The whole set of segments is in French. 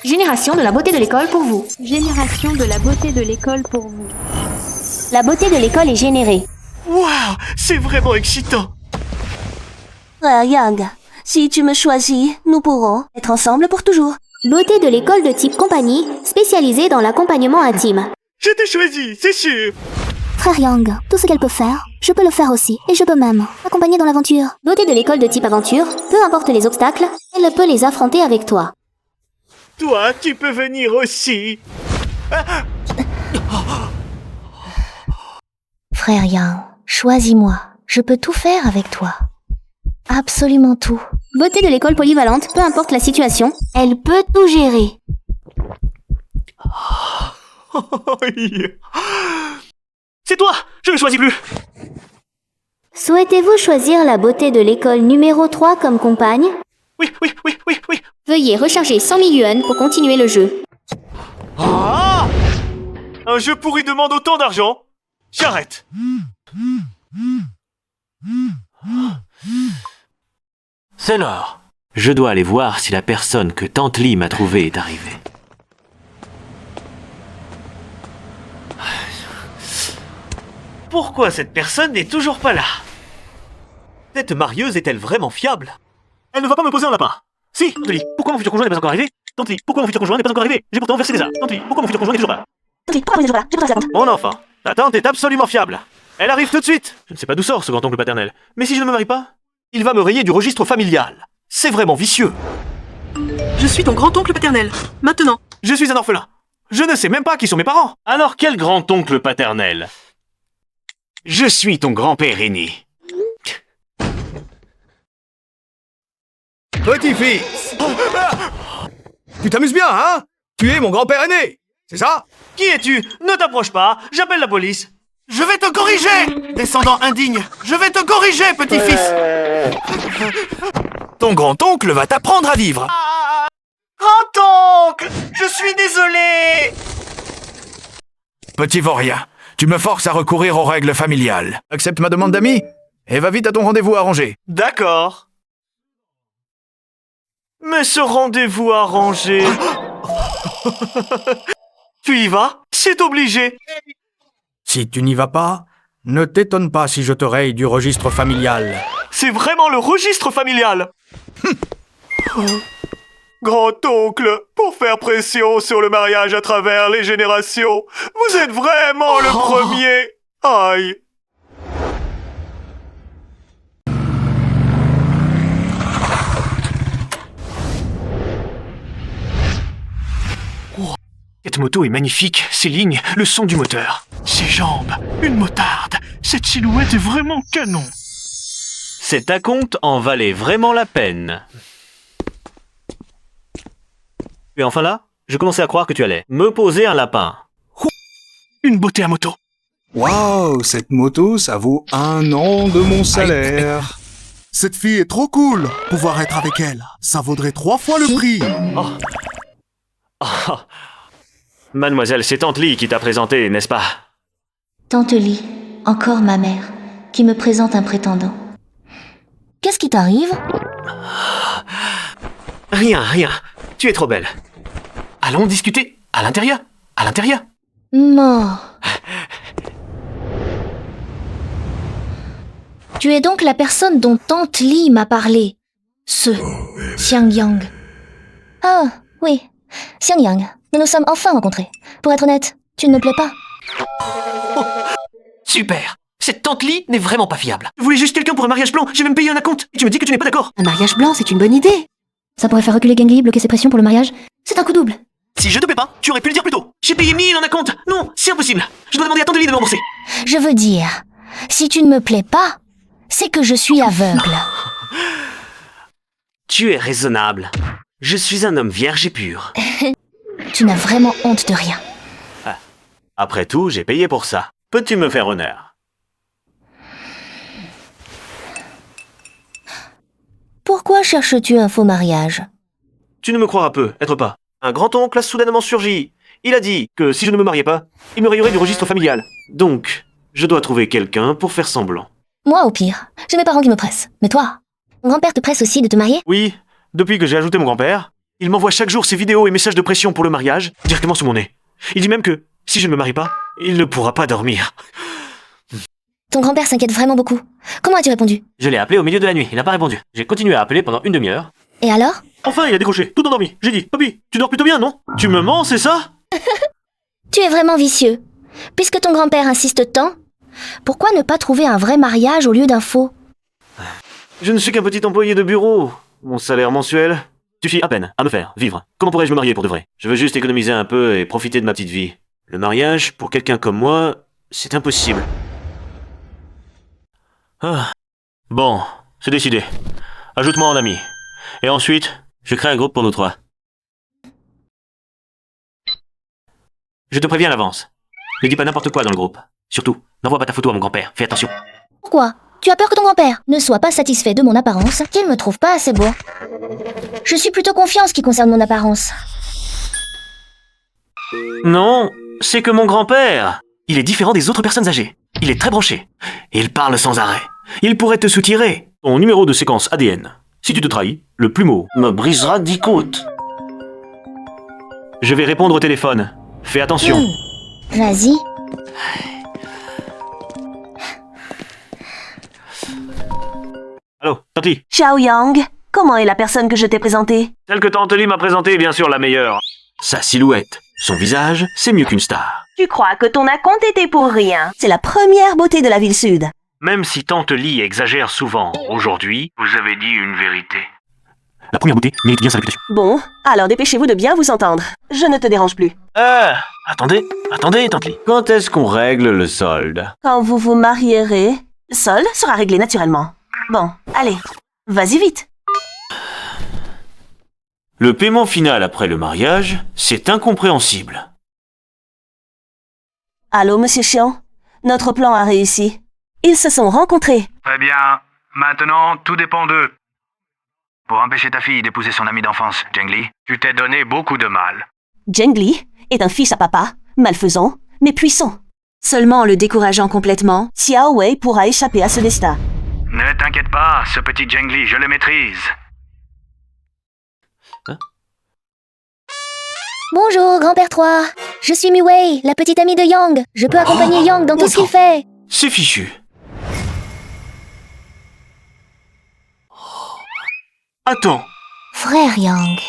Génération de la beauté de l'école pour vous. Génération de la beauté de l'école pour vous. La beauté de l'école est générée. Waouh, c'est vraiment excitant. Frère Yang, si tu me choisis, nous pourrons être ensemble pour toujours. Beauté de l'école de type compagnie, spécialisée dans l'accompagnement intime. Je t'ai choisi, c'est sûr. Frère Yang, tout ce qu'elle peut faire, je peux le faire aussi. Et je peux même accompagner dans l'aventure. Beauté de l'école de type aventure, peu importe les obstacles, elle peut les affronter avec toi. Toi, tu peux venir aussi. Frère Yang, choisis-moi. Je peux tout faire avec toi. Absolument tout. Beauté de l'école polyvalente, peu importe la situation, elle peut tout gérer. C'est toi, je ne choisis plus. Souhaitez-vous choisir la beauté de l'école numéro 3 comme compagne? Oui. Veuillez recharger 100 000 yuan pour continuer le jeu. Ah! Un jeu pourri demande autant d'argent. J'arrête. C'est l'heure. Je dois aller voir si la personne que Tante Li m'a trouvée est arrivée. Pourquoi cette personne n'est toujours pas là? Cette marieuse est-elle vraiment fiable? Elle ne va pas me poser un lapin. Si, Tante Li, pourquoi mon futur conjoint n'est pas encore arrivé? Tante Li, pourquoi mon futur conjoint n'est pas encore arrivé? J'ai pourtant versé des arts. Tante Li, pourquoi mon futur conjoint n'est toujours pas là? Mon enfant, ta tante est absolument fiable. Elle arrive tout de suite. Je ne sais pas d'où sort ce grand-oncle paternel. Mais si je ne me marie pas, il va me rayer du registre familial. C'est vraiment vicieux. Je suis ton grand-oncle paternel. Maintenant. Je suis un orphelin. Je ne sais même pas qui sont mes parents. Alors quel grand-oncle paternel? Je suis ton grand-père aîné. Petit-fils. Tu t'amuses bien, hein? Tu es mon grand-père aîné, c'est ça? Qui es-tu? Ne t'approche pas, j'appelle la police. Je vais te corriger, descendant indigne. Je vais te corriger, petit-fils. Ton grand-oncle va t'apprendre à vivre. Grand-oncle! Je suis désolé! Petit vaurien, tu me forces à recourir aux règles familiales. Accepte ma demande d'ami et va vite à ton rendez-vous arrangé. D'accord. Mais ce rendez-vous arrangé... Tu y vas? C'est obligé. Si tu n'y vas pas, ne t'étonne pas si je te raye du registre familial. C'est vraiment le registre familial. Grand-oncle, pour faire pression sur le mariage à travers les générations, vous êtes vraiment le premier. Aïe. Cette moto est magnifique, ses lignes, le son du moteur. Ses jambes, une motarde. Cette silhouette est vraiment canon. Cet acompte en valait vraiment la peine. Tu es enfin là? Je commençais à croire que tu allais me poser un lapin. Une beauté à moto. Waouh, cette moto, ça vaut 1 an de mon salaire. Cette fille est trop cool. Pouvoir être avec elle, ça vaudrait 3 fois le prix. Oh. Mademoiselle, c'est Tante Li qui t'a présenté, n'est-ce pas? Tante Li, encore ma mère, qui me présente un prétendant. Qu'est-ce qui t'arrive? Rien. Tu es trop belle. Allons discuter. À l'intérieur. Mort. Tu es donc la personne dont Tante Li m'a parlé. Ce Xiang Yang. Ah, oui. Xiang Yang, nous nous sommes enfin rencontrés. Pour être honnête, tu ne me plais pas. Super. Cette Tante Li n'est vraiment pas fiable. Je voulais juste quelqu'un pour un mariage blanc. J'ai même payé un acompte. Et tu me dis que tu n'es pas d'accord. Un mariage blanc, c'est une bonne idée. Ça pourrait faire reculer Gengli, bloquer ses pressions pour le mariage. C'est un coup double. Si je te plais pas, tu aurais pu le dire plus tôt. J'ai payé 1000 en acompte. Non, c'est impossible. Je dois demander à Tante Li de me rembourser. Je veux dire, si tu ne me plais pas, c'est que je suis aveugle. Tu es raisonnable. Je suis un homme vierge et pur. Tu n'as vraiment honte de rien. Après tout, j'ai payé pour ça. Peux-tu me faire honneur? Pourquoi cherches-tu un faux mariage? Tu ne me croiras peu, être pas. Un grand-oncle a soudainement surgi. Il a dit que si je ne me mariais pas, il me rayerait du registre familial. Donc, je dois trouver quelqu'un pour faire semblant. Moi, au pire, j'ai mes parents qui me pressent. Mais toi, ton grand-père te presse aussi de te marier? Oui, depuis que j'ai ajouté mon grand-père, Il m'envoie chaque jour ses vidéos et messages de pression pour le mariage, directement sous mon nez. Il dit même que, si je ne me marie pas, il ne pourra pas dormir. Ton grand-père s'inquiète vraiment beaucoup. Comment as-tu répondu? Je l'ai appelé au milieu de la nuit, il n'a pas répondu. J'ai continué à appeler pendant une demi-heure. Et alors? Enfin, il a décroché, tout endormi. J'ai dit, Papi, tu dors plutôt bien, non? Tu me mens, c'est ça? Tu es vraiment vicieux. Puisque ton grand-père insiste tant, pourquoi ne pas trouver un vrai mariage au lieu d'un faux? Je ne suis qu'un petit employé de bureau. Mon salaire mensuel suffit à peine à me faire vivre. Comment pourrais-je me marier pour de vrai? Je veux juste économiser un peu et profiter de ma petite vie. Le mariage, pour quelqu'un comme moi, c'est impossible. Ah. Bon, c'est décidé. Ajoute-moi en ami. Et ensuite, je crée un groupe pour nous trois. Je te préviens à l'avance. Ne dis pas n'importe quoi dans le groupe. Surtout, n'envoie pas ta photo à mon grand-père. Fais attention. Pourquoi? Tu as peur que ton grand-père ne soit pas satisfait de mon apparence, qu'il me trouve pas assez beau. Je suis plutôt confiant en ce qui concerne mon apparence. Non, c'est que mon grand-père, il est différent des autres personnes âgées. Il est très branché. Et il parle sans arrêt. Il pourrait te soutirer ton numéro de séquence ADN. Si tu te trahis, le plumeau me brisera 10 côtes. Je vais répondre au téléphone. Fais attention. Vas-y. Allô, Tante Lee. Xiao Yang, comment est la personne que je t'ai présentée? Celle que Tante Lee m'a présentée est bien sûr la meilleure. Sa silhouette, son visage, c'est mieux qu'une star. Tu crois que ton acompte était pour rien? C'est la première beauté de la ville sud. Même si Tante Lee exagère souvent, aujourd'hui, vous avez dit une vérité. La première beauté mérite bien sa réputation. Bon, alors dépêchez-vous de bien vous entendre. Je ne te dérange plus. Attendez, Tante Lee. Quand est-ce qu'on règle le solde? Quand vous vous marierez, le solde sera réglé naturellement. Bon, allez, vas-y vite. Le paiement final après le mariage, c'est incompréhensible. Allô, monsieur Xian? Notre plan a réussi. Ils se sont rencontrés. Très bien. Maintenant, tout dépend d'eux. Pour empêcher ta fille d'épouser son ami d'enfance, Zhengli, tu t'es donné beaucoup de mal. Zhengli est un fils à papa, malfaisant, mais puissant. Seulement en le décourageant complètement, Xiao Wei pourra échapper à ce destin. Ne t'inquiète pas, ce petit Zhengli, je le maîtrise. Bonjour, grand-père 3. Je suis Miwei, la petite amie de Yang. Je peux accompagner Yang dans tout ce qu'il fait. C'est fichu. Attends. Frère Yang,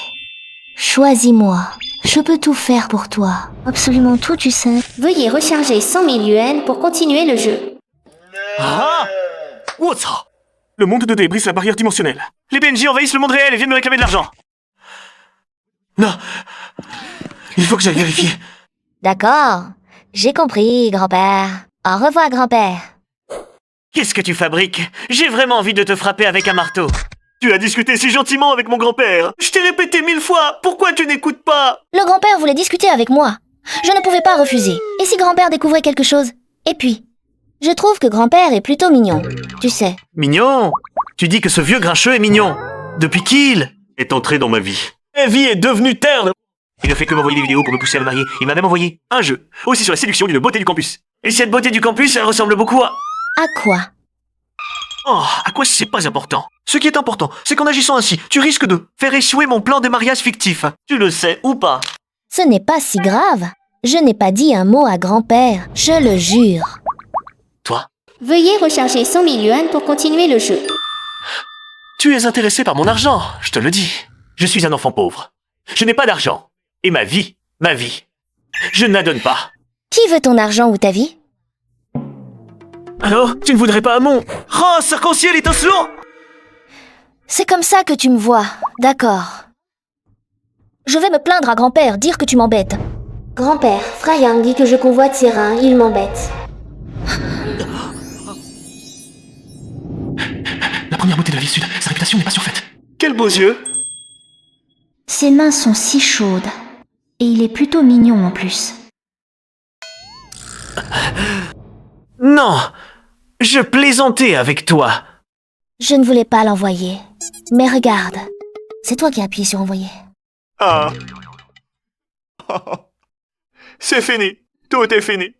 choisis-moi. Je peux tout faire pour toi. Absolument tout, tu sais. Veuillez recharger 100 000 yuan pour continuer le jeu. Ah! What's up? Le monde 2D brise la barrière dimensionnelle. Les PNJ envahissent le monde réel et viennent me réclamer de l'argent. Non. Il faut que j'aille vérifier. D'accord. J'ai compris, grand-père. Au revoir, grand-père. Qu'est-ce que tu fabriques? J'ai vraiment envie de te frapper avec un marteau. Tu as discuté si gentiment avec mon grand-père. Je t'ai répété 1000 fois. Pourquoi tu n'écoutes pas? Le grand-père voulait discuter avec moi. Je ne pouvais pas refuser. Et si grand-père découvrait quelque chose? Et puis, je trouve que grand-père est plutôt mignon. Tu sais. Mignon? Tu dis que ce vieux grincheux est mignon. Depuis qu'il est entré dans ma vie. Ma vie est devenue terne. Il ne fait que m'envoyer des vidéos pour me pousser à me marier. Il m'a même envoyé un jeu. Aussi sur la séduction d'une beauté du campus. Et cette beauté du campus, elle ressemble beaucoup à... À quoi? Oh, à quoi c'est pas important? Ce qui est important, c'est qu'en agissant ainsi, tu risques de faire échouer mon plan de mariage fictif. Tu le sais ou pas? Ce n'est pas si grave. Je n'ai pas dit un mot à grand-père. Je le jure. Toi? Veuillez recharger 100 000 yuan pour continuer le jeu. Tu es intéressé par mon argent, je te le dis. Je suis un enfant pauvre. Je n'ai pas d'argent. Et ma vie, je ne la donne pas. Qui veut ton argent ou ta vie? Alors, tu ne voudrais pas mon... Oh, arc-en-ciel étincelant! C'est comme ça que tu me vois, d'accord. Je vais me plaindre à grand-père, dire que tu m'embêtes. Grand-père, Frère Yang dit que je convoite ses reins, il m'embête. La première beauté de la ville sud, sa réputation n'est pas surfaite. Quels beaux yeux! Ses mains sont si chaudes. Et il est plutôt mignon en plus. Non! Je plaisantais avec toi. Je ne voulais pas l'envoyer. Mais regarde. C'est toi qui as appuyé sur envoyer. Ah. C'est fini. Tout est fini.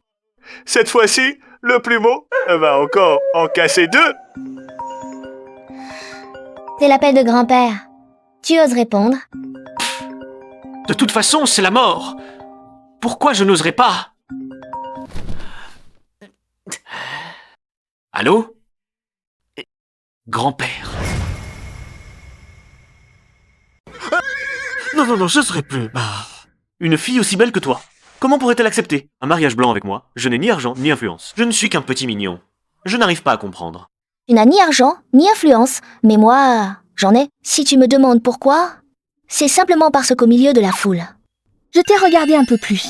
Cette fois-ci, le plumeau va encore en casser 2. C'est l'appel de grand-père. Tu oses répondre? De toute façon, c'est la mort. Pourquoi je n'oserais pas? Allô? Grand-père. Non, non, non, je serai plus. Une fille aussi belle que toi. Comment pourrait-elle accepter un mariage blanc avec moi? Je n'ai ni argent, ni influence. Je ne suis qu'un petit mignon. Je n'arrive pas à comprendre. Tu n'as ni argent, ni influence, mais moi, j'en ai. Si tu me demandes pourquoi, c'est simplement parce qu'au milieu de la foule, je t'ai regardé un peu plus.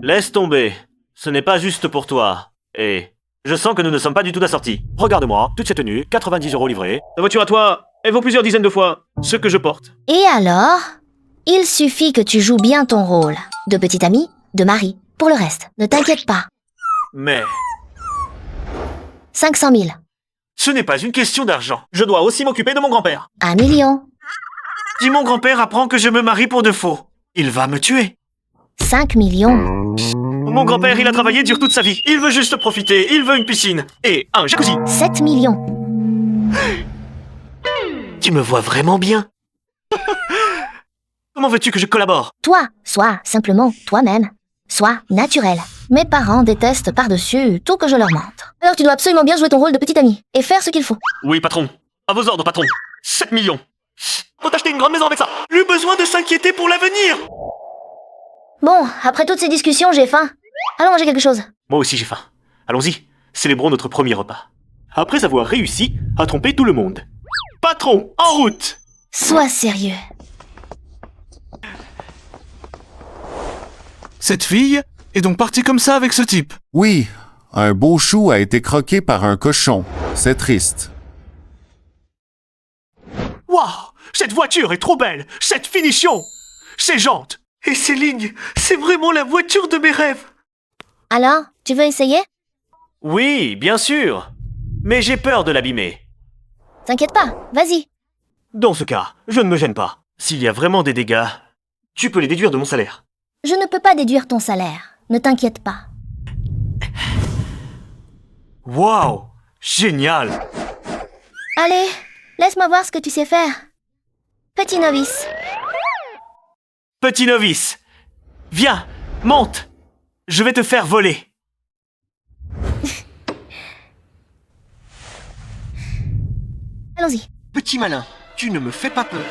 Laisse tomber. Ce n'est pas juste pour toi. Et je sens que nous ne sommes pas du tout assortis. Regarde-moi, toute cette tenue, 90 € livrés. Ta voiture à toi, elle vaut plusieurs dizaines de fois ce que je porte. Et alors, il suffit que tu joues bien ton rôle de petit ami, de mari. Pour le reste, ne t'inquiète pas. Mais 500 000. ce n'est pas une question d'argent. Je dois aussi m'occuper de mon grand-père. 1 million. Si mon grand-père apprend que je me marie pour de faux, il va me tuer. 5 millions. Mon grand-père, il a travaillé dur toute sa vie. Il veut juste profiter. Il veut une piscine. Et un jacuzzi. 7 millions. Tu me vois vraiment bien. Comment veux-tu que je collabore? Toi, sois simplement toi-même. Sois naturel. Mes parents détestent par-dessus tout que je leur montre. Alors tu dois absolument bien jouer ton rôle de petit ami et faire ce qu'il faut. Oui, patron. À vos ordres, patron. 7 millions. Faut acheter une grande maison avec ça. J'ai besoin de s'inquiéter pour l'avenir. Bon, après toutes ces discussions, j'ai faim. Allons manger quelque chose. Moi aussi, j'ai faim. Allons-y. Célébrons notre premier repas. Après avoir réussi à tromper tout le monde. Patron, en route! Sois sérieux. Cette fille est donc partie comme ça avec ce type? Oui, un beau chou a été croqué par un cochon. C'est triste. Waouh! Cette voiture est trop belle! Cette finition! Ces jantes! Et ces lignes! C'est vraiment la voiture de mes rêves! Alors, tu veux essayer? Oui, bien sûr! Mais j'ai peur de l'abîmer. T'inquiète pas, vas-y. Dans ce cas, je ne me gêne pas. S'il y a vraiment des dégâts, tu peux les déduire de mon salaire. Je ne peux pas déduire ton salaire. Ne t'inquiète pas. Waouh! Génial! Allez, laisse-moi voir ce que tu sais faire. Petit novice. Petit novice! Viens, monte! Je vais te faire voler. Allons-y. Petit malin, tu ne me fais pas peur.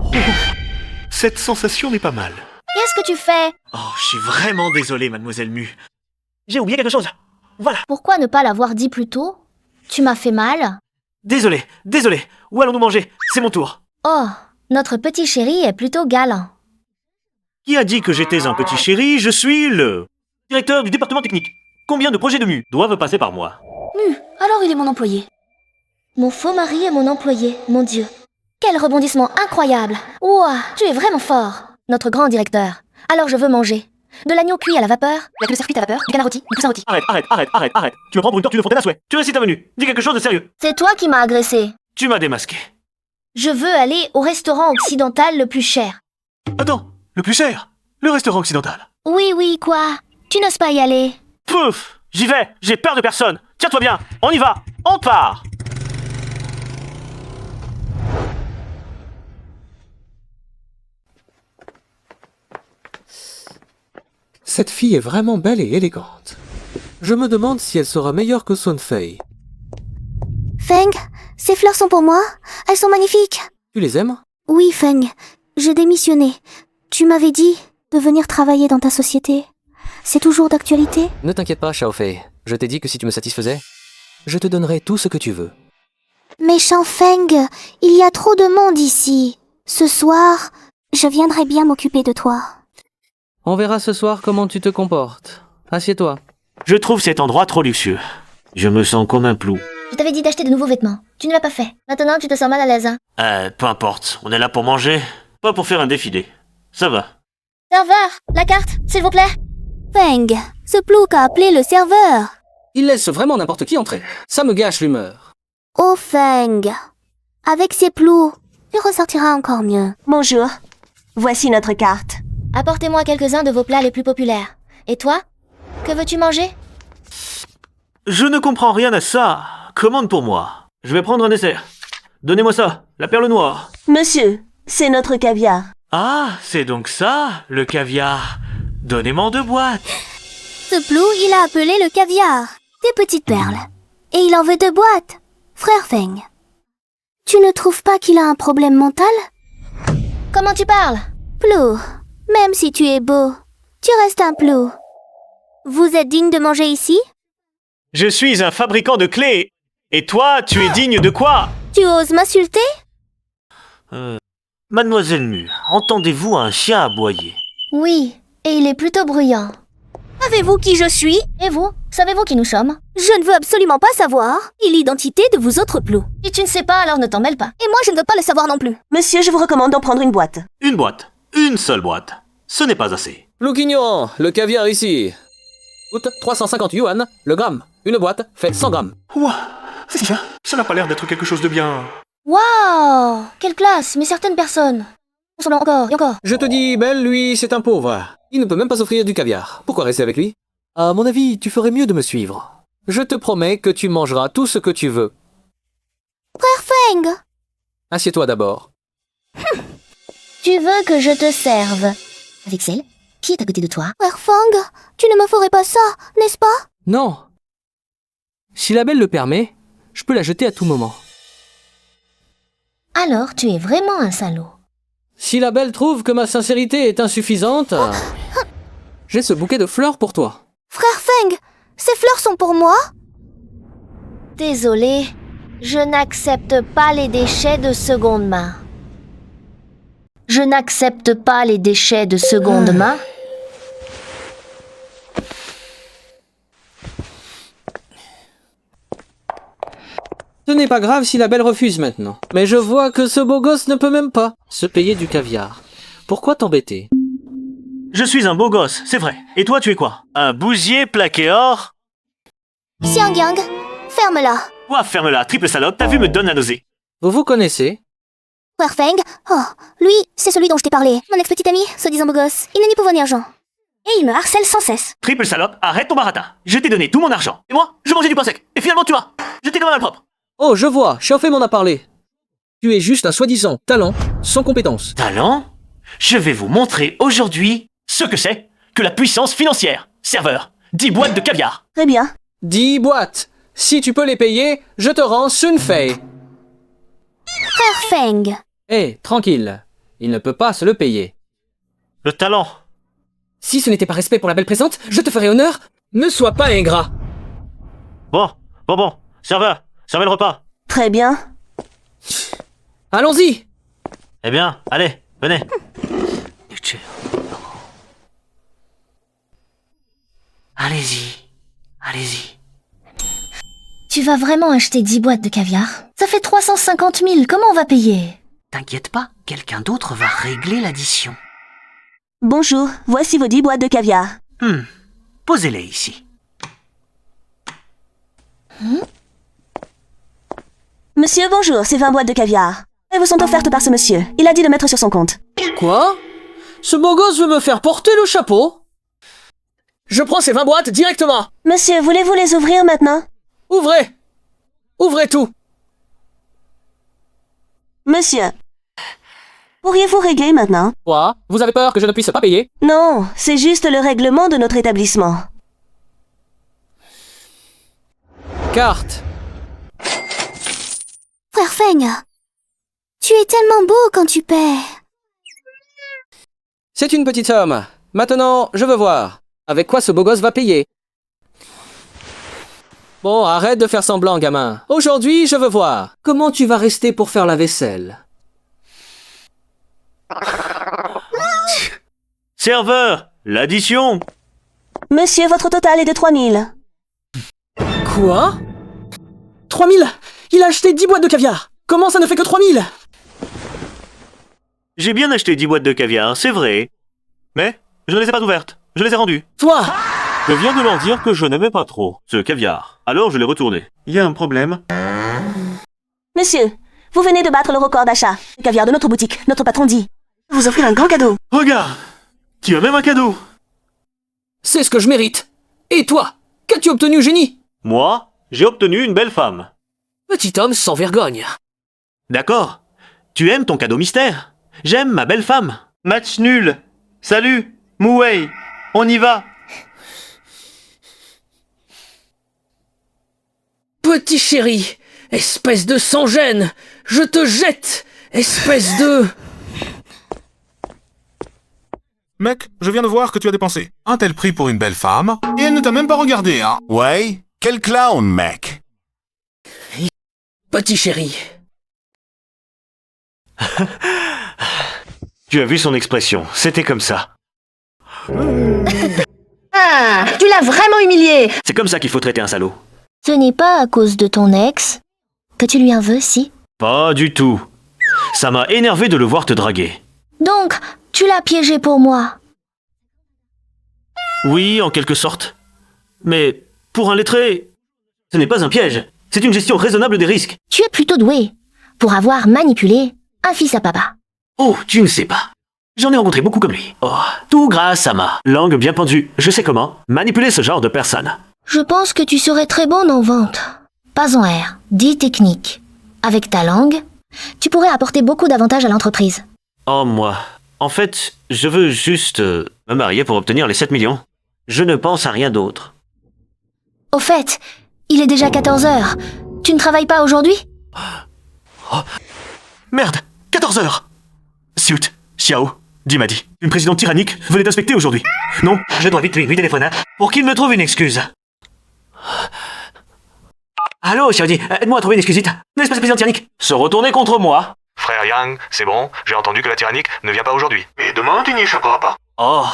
Oh, cette sensation n'est pas mal. Qu'est-ce que tu fais? Oh, je suis vraiment désolé, mademoiselle Mu. J'ai oublié quelque chose. Voilà. Pourquoi ne pas l'avoir dit plus tôt? Tu m'as fait mal. Désolé, désolé. Où allons-nous manger? C'est mon tour. Oh, notre petit chéri est plutôt galant. Qui a dit que j'étais un petit chéri? Je suis le directeur du département technique. Combien de projets de Mu doivent passer par moi? Alors il est mon employé. Mon faux mari est mon employé, mon Dieu. Quel rebondissement incroyable. Ouah, tu es vraiment fort. Notre grand directeur. Alors je veux manger. De l'agneau cuit à la vapeur, la queue de circuit à vapeur, du canard rôti, du poussin rôti. Arrête. Tu me prends pour une tortue de fontaine à souhait. Tu récites ta venue. Dis quelque chose de sérieux. C'est toi qui m'as agressé. Tu m'as démasqué. Je veux aller au restaurant occidental le plus cher. Attends, le plus cher? Le restaurant occidental. Oui, quoi? Tu n'oses pas y aller. Pouf! J'y vais. J'ai peur de personne. Tiens-toi bien. On y va. On part. Cette fille est vraiment belle et élégante. Je me demande si elle sera meilleure que Sun Fei. Feng, ces fleurs sont pour moi. Elles sont magnifiques. Tu les aimes? Oui, Feng. J'ai démissionné. Tu m'avais dit de venir travailler dans ta société. C'est toujours d'actualité? Ne t'inquiète pas, Xiaofei. Je t'ai dit que si tu me satisfaisais, je te donnerai tout ce que tu veux. Mais Feng, il y a trop de monde ici. Ce soir, je viendrai bien m'occuper de toi. On verra ce soir comment tu te comportes. Assieds-toi. Je trouve cet endroit trop luxueux. Je me sens comme un plou. Je t'avais dit d'acheter de nouveaux vêtements. Tu ne l'as pas fait. Maintenant, tu te sens mal à l'aise, hein? Peu importe. On est là pour manger, pas pour faire un défilé. Ça va. Serveur, la carte, s'il vous plaît. Feng, ce plouc a appelé le serveur. Il laisse vraiment n'importe qui entrer. Ça me gâche l'humeur. Oh Feng, avec ces ploucs, il ressortira encore mieux. Bonjour. Voici notre carte. Apportez-moi quelques-uns de vos plats les plus populaires. Et toi? Que veux-tu manger? Je ne comprends rien à ça. Commande pour moi. Je vais prendre un dessert. Donnez-moi ça, la perle noire. Monsieur, c'est notre caviar. Ah, c'est donc ça, le caviar. Donnez-moi 2 boîtes. Ce Plou, il a appelé le caviar. Des petites perles. Et il en veut 2 boîtes. Frère Feng, tu ne trouves pas qu'il a un problème mental? Comment tu parles? Plou, même si tu es beau, tu restes un Plou. Vous êtes digne de manger ici? Je suis un fabricant de clés. Et toi, tu es digne de quoi? Tu oses m'insulter? Mademoiselle Mu, entendez-vous un chien aboyer? Oui, et il est plutôt bruyant. Savez-vous qui je suis? Et vous? Savez-vous qui nous sommes? Je ne veux absolument pas savoir. Et l'identité de vous autres Plou. Si tu ne sais pas, alors ne t'en mêle pas. Et moi, je ne veux pas le savoir non plus. Monsieur, je vous recommande d'en prendre une boîte. Une boîte. Une seule boîte. Ce n'est pas assez. Plou ignorant, le caviar ici. Coûte 350 yuan le gramme. Une boîte fait 100 grammes. Ouah, c'est bien. Ça n'a pas l'air d'être quelque chose de bien. Waouh! Quelle classe! Mais certaines personnes... Consommant encore et encore. Je te dis, Ben, lui, c'est un pauvre. Il ne peut même pas offrir du caviar. Pourquoi rester avec lui? À mon avis, tu ferais mieux de me suivre. Je te promets que tu mangeras tout ce que tu veux. Frère Feng! Assieds-toi d'abord. Tu veux que je te serve? Avec celle qui est à côté de toi? Frère Feng, tu ne me ferais pas ça, n'est-ce pas? Non. Si la belle le permet, je peux la jeter à tout moment. Alors tu es vraiment un salaud. Si la belle trouve que ma sincérité est insuffisante, j'ai ce bouquet de fleurs pour toi. Frère Feng, ces fleurs sont pour moi? Désolé, je n'accepte pas les déchets de seconde main. Je n'accepte pas les déchets de seconde main. Ce n'est pas grave si la belle refuse maintenant. Mais je vois que ce beau gosse ne peut même pas se payer du caviar. Pourquoi t'embêter? Je suis un beau gosse, c'est vrai. Et toi, tu es quoi? Un bousier plaqué or? Xiang Yang, ferme-la. Ouah, ferme-la, triple salope, t'as vu me donne la nausée. Vous vous connaissez? Frère Feng, oh, lui, c'est celui dont je t'ai parlé. Mon ex-petit ami, soi-disant beau gosse. Il n'est ni pauvre ni argent. Et il me harcèle sans cesse. Triple salope, arrête ton baratin. Je t'ai donné tout mon argent. Et moi, je mangeais du pain sec. Et finalement, tu m'as jeté comme un malpropre. Oh, je vois, Chauffé m'en a parlé. Tu es juste un soi-disant talent sans compétence. Talent? Je vais vous montrer aujourd'hui ce que c'est que la puissance financière. Serveur, 10 boîtes de caviar. Très bien. 10 boîtes. Si tu peux les payer, je te rends Sun Fei. Frère Feng. Tranquille. Il ne peut pas se le payer. Le talent. Si ce n'était pas respect pour la belle présente, je te ferais honneur. Ne sois pas ingrat. Bon. Serveur, servez le repas. Très bien. Allons-y. Eh bien, allez, venez. Allez-y. Tu vas vraiment acheter 10 boîtes de caviar? Ça fait 350 000, comment on va payer? T'inquiète pas, quelqu'un d'autre va régler l'addition. Bonjour, voici vos 10 boîtes de caviar. Posez-les ici. Monsieur, bonjour, c'est 20 boîtes de caviar. Elles vous sont offertes par ce monsieur. Il a dit de mettre sur son compte. Quoi? Ce beau gosse veut me faire porter le chapeau? Je prends ces 20 boîtes directement. Monsieur, voulez-vous les ouvrir maintenant? Ouvrez! Ouvrez tout! Monsieur, pourriez-vous régler maintenant? Quoi? Vous avez peur que je ne puisse pas payer? Non, c'est juste le règlement de notre établissement. Carte. Frère Feng, tu es tellement beau quand tu paies. C'est une petite somme. Maintenant, je veux voir. Avec quoi ce beau gosse va payer? Bon, arrête de faire semblant, gamin. Aujourd'hui, je veux voir. Comment tu vas rester pour faire la vaisselle? Serveur, l'addition. Monsieur, votre total est de 3000. Quoi? 3000? Il a acheté 10 boîtes de caviar. Comment ça ne fait que 3000? J'ai bien acheté 10 boîtes de caviar, c'est vrai. Mais je ne les ai pas ouvertes. Je les ai rendues. Toi! Je viens de leur dire que je n'aimais pas trop ce caviar. Alors je l'ai retourné. Il y a un problème. Monsieur, vous venez de battre le record d'achat. Le caviar de notre boutique, notre patron dit. Vous offrir un grand cadeau. Regarde! Tu as même un cadeau. C'est ce que je mérite. Et toi? Qu'as-tu obtenu, génie? Moi, j'ai obtenu une belle femme. Petit homme sans vergogne. D'accord. Tu aimes ton cadeau mystère. J'aime ma belle femme. Match nul. Salut, Mouwei. On y va. Petit chéri, espèce de sans-gêne, je te jette, espèce de... Mec, je viens de voir que tu as dépensé un tel prix pour une belle femme, et elle ne t'a même pas regardé, hein. Ouais, quel clown, mec. Petit chéri. Tu as vu son expression, c'était comme ça. Ah, tu l'as vraiment humilié. C'est comme ça qu'il faut traiter un salaud. Ce n'est pas à cause de ton ex que tu lui en veux, si? Pas du tout. Ça m'a énervé de le voir te draguer. Donc, tu l'as piégé pour moi. Oui, en quelque sorte. Mais pour un lettré, ce n'est pas un piège. C'est une gestion raisonnable des risques. Tu es plutôt doué pour avoir manipulé un fils à papa. Oh, tu ne sais pas. J'en ai rencontré beaucoup comme lui. Oh, tout grâce à ma langue bien pendue. Je sais comment manipuler ce genre de personnes. Je pense que tu serais très bonne en vente. Pas en R, dis technique. Avec ta langue, tu pourrais apporter beaucoup d'avantages à l'entreprise. Oh, moi. En fait, je veux juste me marier pour obtenir les 7 millions. Je ne pense à rien d'autre. Au fait, il est déjà 14 heures. Tu ne travailles pas aujourd'hui? Oh. Merde, 14 heures. Siut, Xiao, Di m'a dit. Une présidente tyrannique venait d'inspecter aujourd'hui. Non, je dois vite lui téléphoner pour qu'il me trouve une excuse. Allô, Xiao Di, aide-moi à trouver une excusite. N'est-ce pas ce président tyrannique? Se retourner contre moi. Frère Yang, c'est bon, j'ai entendu que la tyrannique ne vient pas aujourd'hui. Et demain, tu n'y échapperas pas. Oh,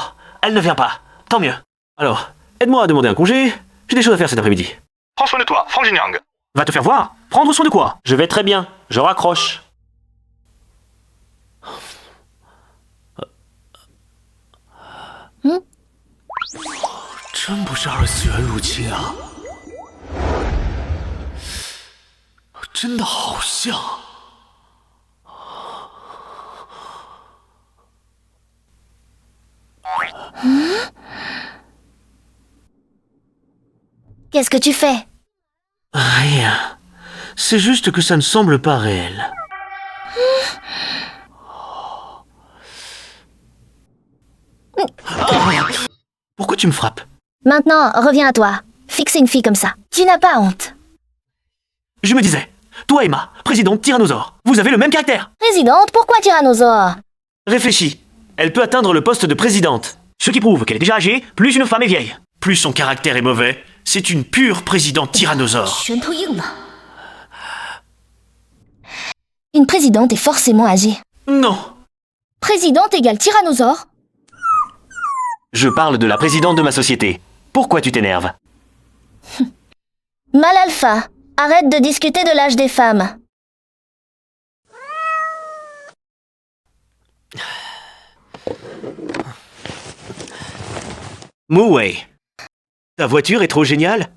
elle ne vient pas. Tant mieux. Alors, aide-moi à demander un congé. J'ai des choses à faire cet après-midi. Prends soin de toi, Frank Yang. Va te faire voir. Prendre soin de quoi? Je vais très bien. Je raccroche. Hmm? 真不是二次元入侵啊！真的好像。Qu'est-ce que tu fais? Rien. C'est juste que ça ne semble pas réel. Pourquoi tu me frappes? Maintenant, reviens à toi. Fixer une fille comme ça. Tu n'as pas honte. Je me disais, toi Emma, présidente tyrannosaure, vous avez le même caractère. Présidente, pourquoi tyrannosaure? Réfléchis. Elle peut atteindre le poste de présidente. Ce qui prouve qu'elle est déjà âgée, plus une femme est vieille. Plus son caractère est mauvais, c'est une pure présidente tyrannosaure. Une présidente est forcément âgée. Non. Présidente égale tyrannosaure? Je parle de la présidente de ma société. Pourquoi tu t'énerves? Mal alpha, arrête de discuter de l'âge des femmes. Mouwei, ta voiture est trop géniale.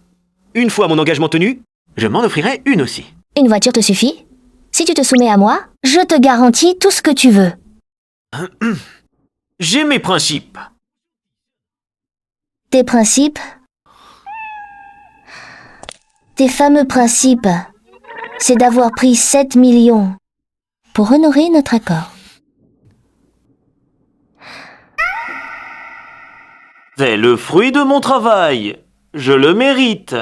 Une fois mon engagement tenu, je m'en offrirai une aussi. Une voiture te suffit? Si tu te soumets à moi, je te garantis tout ce que tu veux. J'ai mes principes. Tes principes? Tes fameux principes, c'est d'avoir pris 7 millions pour honorer notre accord. C'est le fruit de mon travail. Je le mérite.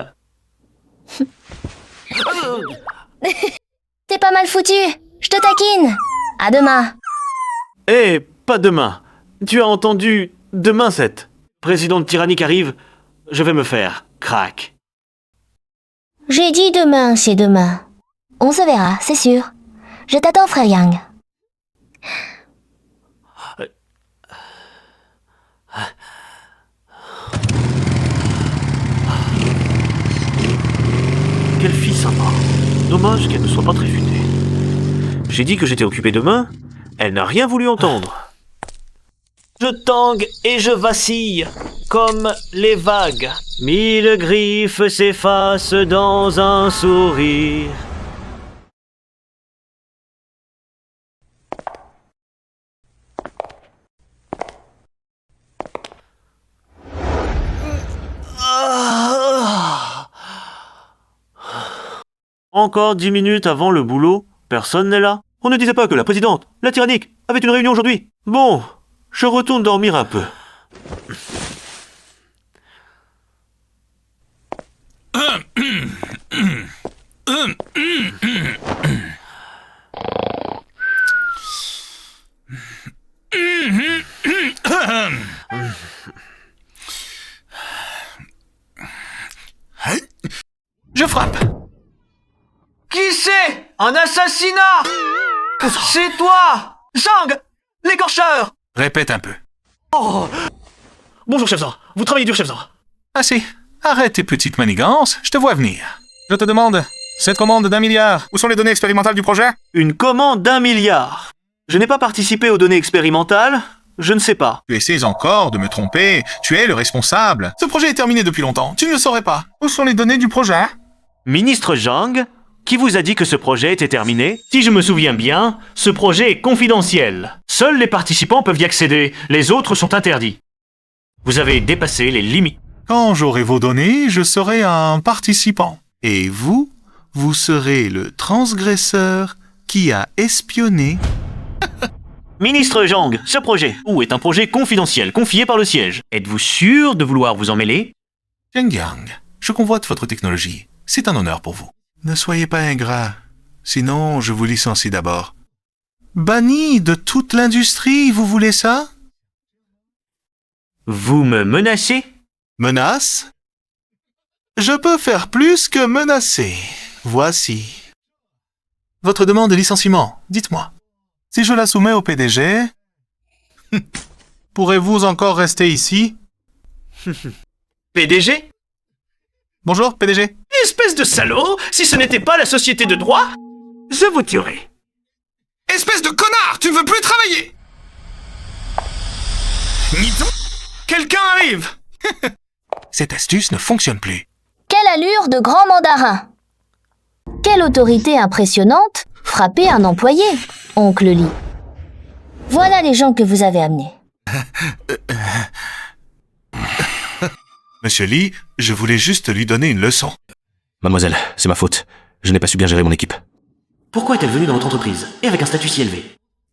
T'es pas mal foutu. Je te taquine. À demain. Eh, pas demain. Tu as entendu demain 7. Présidente tyrannique arrive, je vais me faire crack. J'ai dit demain, c'est demain. On se verra, c'est sûr. Je t'attends, frère Yang. Quelle fille sympa. Dommage qu'elle ne soit pas très futée. J'ai dit que j'étais occupé demain, elle n'a rien voulu entendre. Je tangue et je vacille, comme les vagues. 1000 griffes s'effacent dans un sourire. Encore 10 minutes avant le boulot, personne n'est là. On ne disait pas que la présidente, la tyrannique, avait une réunion aujourd'hui. Bon, je retourne dormir un peu. Je frappe. Qui c'est? Un assassinat? C'est toi! Zhang! L'écorcheur! Répète un peu. Oh! Bonjour, chef Zhang. Vous travaillez dur, chef Zhang. Assez. Arrête tes petites manigances, je te vois venir. Je te demande, cette commande d'1 milliard, où sont les données expérimentales du projet? Une commande d'1 milliard. Je n'ai pas participé aux données expérimentales, je ne sais pas. Tu essaies encore de me tromper, tu es le responsable. Ce projet est terminé depuis longtemps, tu ne le saurais pas. Où sont les données du projet? Ministre Zhang, qui vous a dit que ce projet était terminé? Si je me souviens bien, ce projet est confidentiel. Seuls les participants peuvent y accéder, les autres sont interdits. Vous avez dépassé les limites. Quand j'aurai vos données, je serai un participant. Et vous, vous serez le transgresseur qui a espionné... Ministre Zhang, ce projet, est un projet confidentiel, confié par le siège. Êtes-vous sûr de vouloir vous en mêler? Zhengyang, je convoite votre technologie. C'est un honneur pour vous. Ne soyez pas ingrat, sinon je vous licencie d'abord. Banni de toute l'industrie, vous voulez ça? Vous me menacez? Menace? Je peux faire plus que menacer. Voici. Votre demande de licenciement, dites-moi. Si je la soumets au PDG, pourrez-vous encore rester ici? PDG? Bonjour, PDG. Espèce de salaud! Si ce n'était pas la société de droit, je vous tuerais. Espèce de connard! Tu ne veux plus travailler! Quelqu'un arrive! Cette astuce ne fonctionne plus. Quelle allure de grand mandarin! Quelle autorité impressionnante! Frapper un employé, oncle Lee. Voilà les gens que vous avez amenés. Monsieur Lee, je voulais juste lui donner une leçon. Mademoiselle, c'est ma faute. Je n'ai pas su bien gérer mon équipe. Pourquoi est-elle venue dans notre entreprise, et avec un statut si élevé?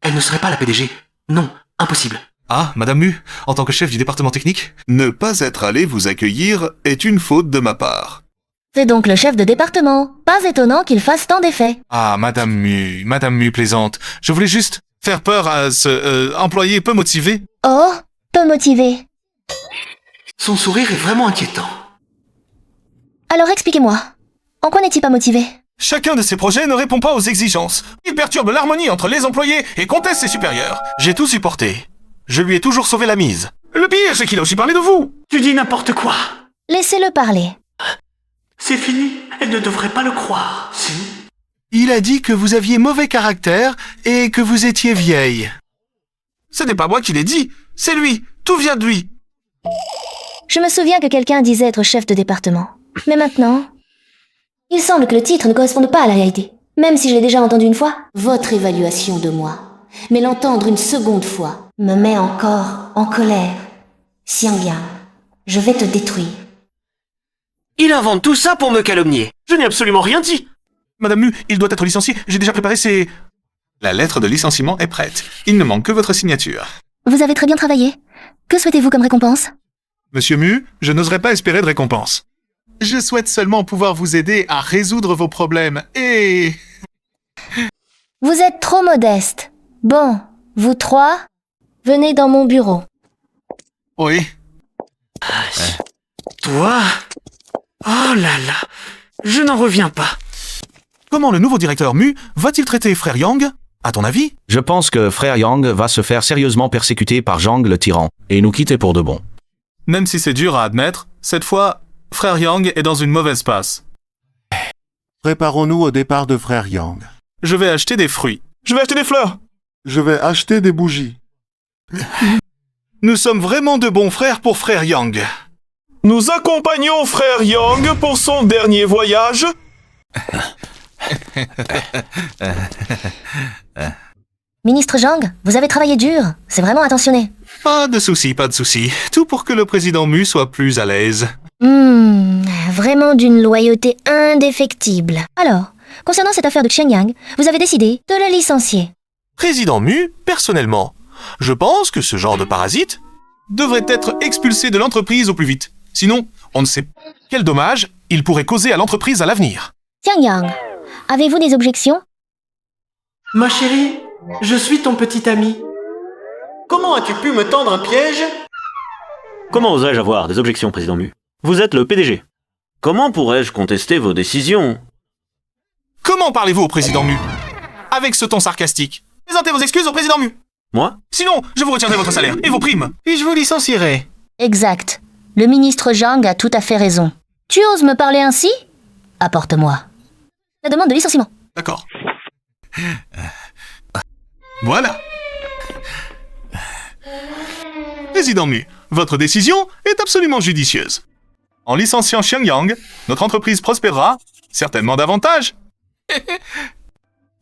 Elle ne serait pas la PDG. Non, impossible. Ah, Madame Mu, en tant que chef du département technique? Ne pas être allé vous accueillir est une faute de ma part. C'est donc le chef de département. Pas étonnant qu'il fasse tant d'effets. Ah, Madame Mu plaisante. Je voulais juste faire peur à ce employé peu motivé. Oh, peu motivé. Son sourire est vraiment inquiétant. Alors expliquez-moi. En quoi n'est-il pas motivé? Chacun de ces projets ne répond pas aux exigences. Il perturbe l'harmonie entre les employés et conteste ses supérieurs. J'ai tout supporté. Je lui ai toujours sauvé la mise. Le pire, c'est qu'il a aussi parlé de vous. Tu dis n'importe quoi. Laissez-le parler. C'est fini. Elle ne devrait pas le croire. Si. Il a dit que vous aviez mauvais caractère et que vous étiez vieille. Ce n'est pas moi qui l'ai dit. C'est lui. Tout vient de lui. Je me souviens que quelqu'un disait être chef de département. Mais maintenant, il semble que le titre ne corresponde pas à la réalité. Même si je l'ai déjà entendu une fois. Votre évaluation de moi. Mais l'entendre une seconde fois me met encore en colère. Xiangyang, je vais te détruire. Il invente tout ça pour me calomnier. Je n'ai absolument rien dit. Madame Mu, il doit être licencié. J'ai déjà préparé ses... La lettre de licenciement est prête. Il ne manque que votre signature. Vous avez très bien travaillé. Que souhaitez-vous comme récompense? Monsieur Mu, je n'oserais pas espérer de récompense. Je souhaite seulement pouvoir vous aider à résoudre vos problèmes et... Vous êtes trop modeste. Bon, vous trois, venez dans mon bureau. Oui. Toi? Oh là là, je n'en reviens pas. Comment le nouveau directeur Mu va-t-il traiter Frère Yang, à ton avis? Je pense que Frère Yang va se faire sérieusement persécuter par Zhang le tyran, et nous quitter pour de bon. Même si c'est dur à admettre, cette fois, Frère Yang est dans une mauvaise passe. Préparons-nous au départ de Frère Yang. Je vais acheter des fruits. Je vais acheter des fleurs. Je vais acheter des bougies. Nous sommes vraiment de bons frères pour Frère Yang. Nous accompagnons Frère Yang pour son dernier voyage. Ministre Zhang, vous avez travaillé dur. C'est vraiment attentionné. Pas de souci, pas de souci. Tout pour que le président Mu soit plus à l'aise. Vraiment d'une loyauté indéfectible. Alors, concernant cette affaire de Xiangyang, vous avez décidé de le licencier. Président Mu, personnellement, je pense que ce genre de parasite devrait être expulsé de l'entreprise au plus vite. Sinon, on ne sait quel dommage il pourrait causer à l'entreprise à l'avenir. Xiangyang, avez-vous des objections? Ma chérie, je suis ton petit ami. Comment as-tu pu me tendre un piège? Comment osais-je avoir des objections, président Mu? Vous êtes le PDG. Comment pourrais-je contester vos décisions? Comment parlez-vous au président Mu? Avec ce ton sarcastique. Présentez vos excuses au président Mu. Moi? Sinon, je vous retiendrai votre salaire et vos primes. Et je vous licencierai. Exact. Le ministre Zhang a tout à fait raison. Tu oses me parler ainsi? Apporte-moi la demande de licenciement. D'accord. Voilà. Président Mu, votre décision est absolument judicieuse. En licenciant Xiangyang, notre entreprise prospérera, certainement davantage.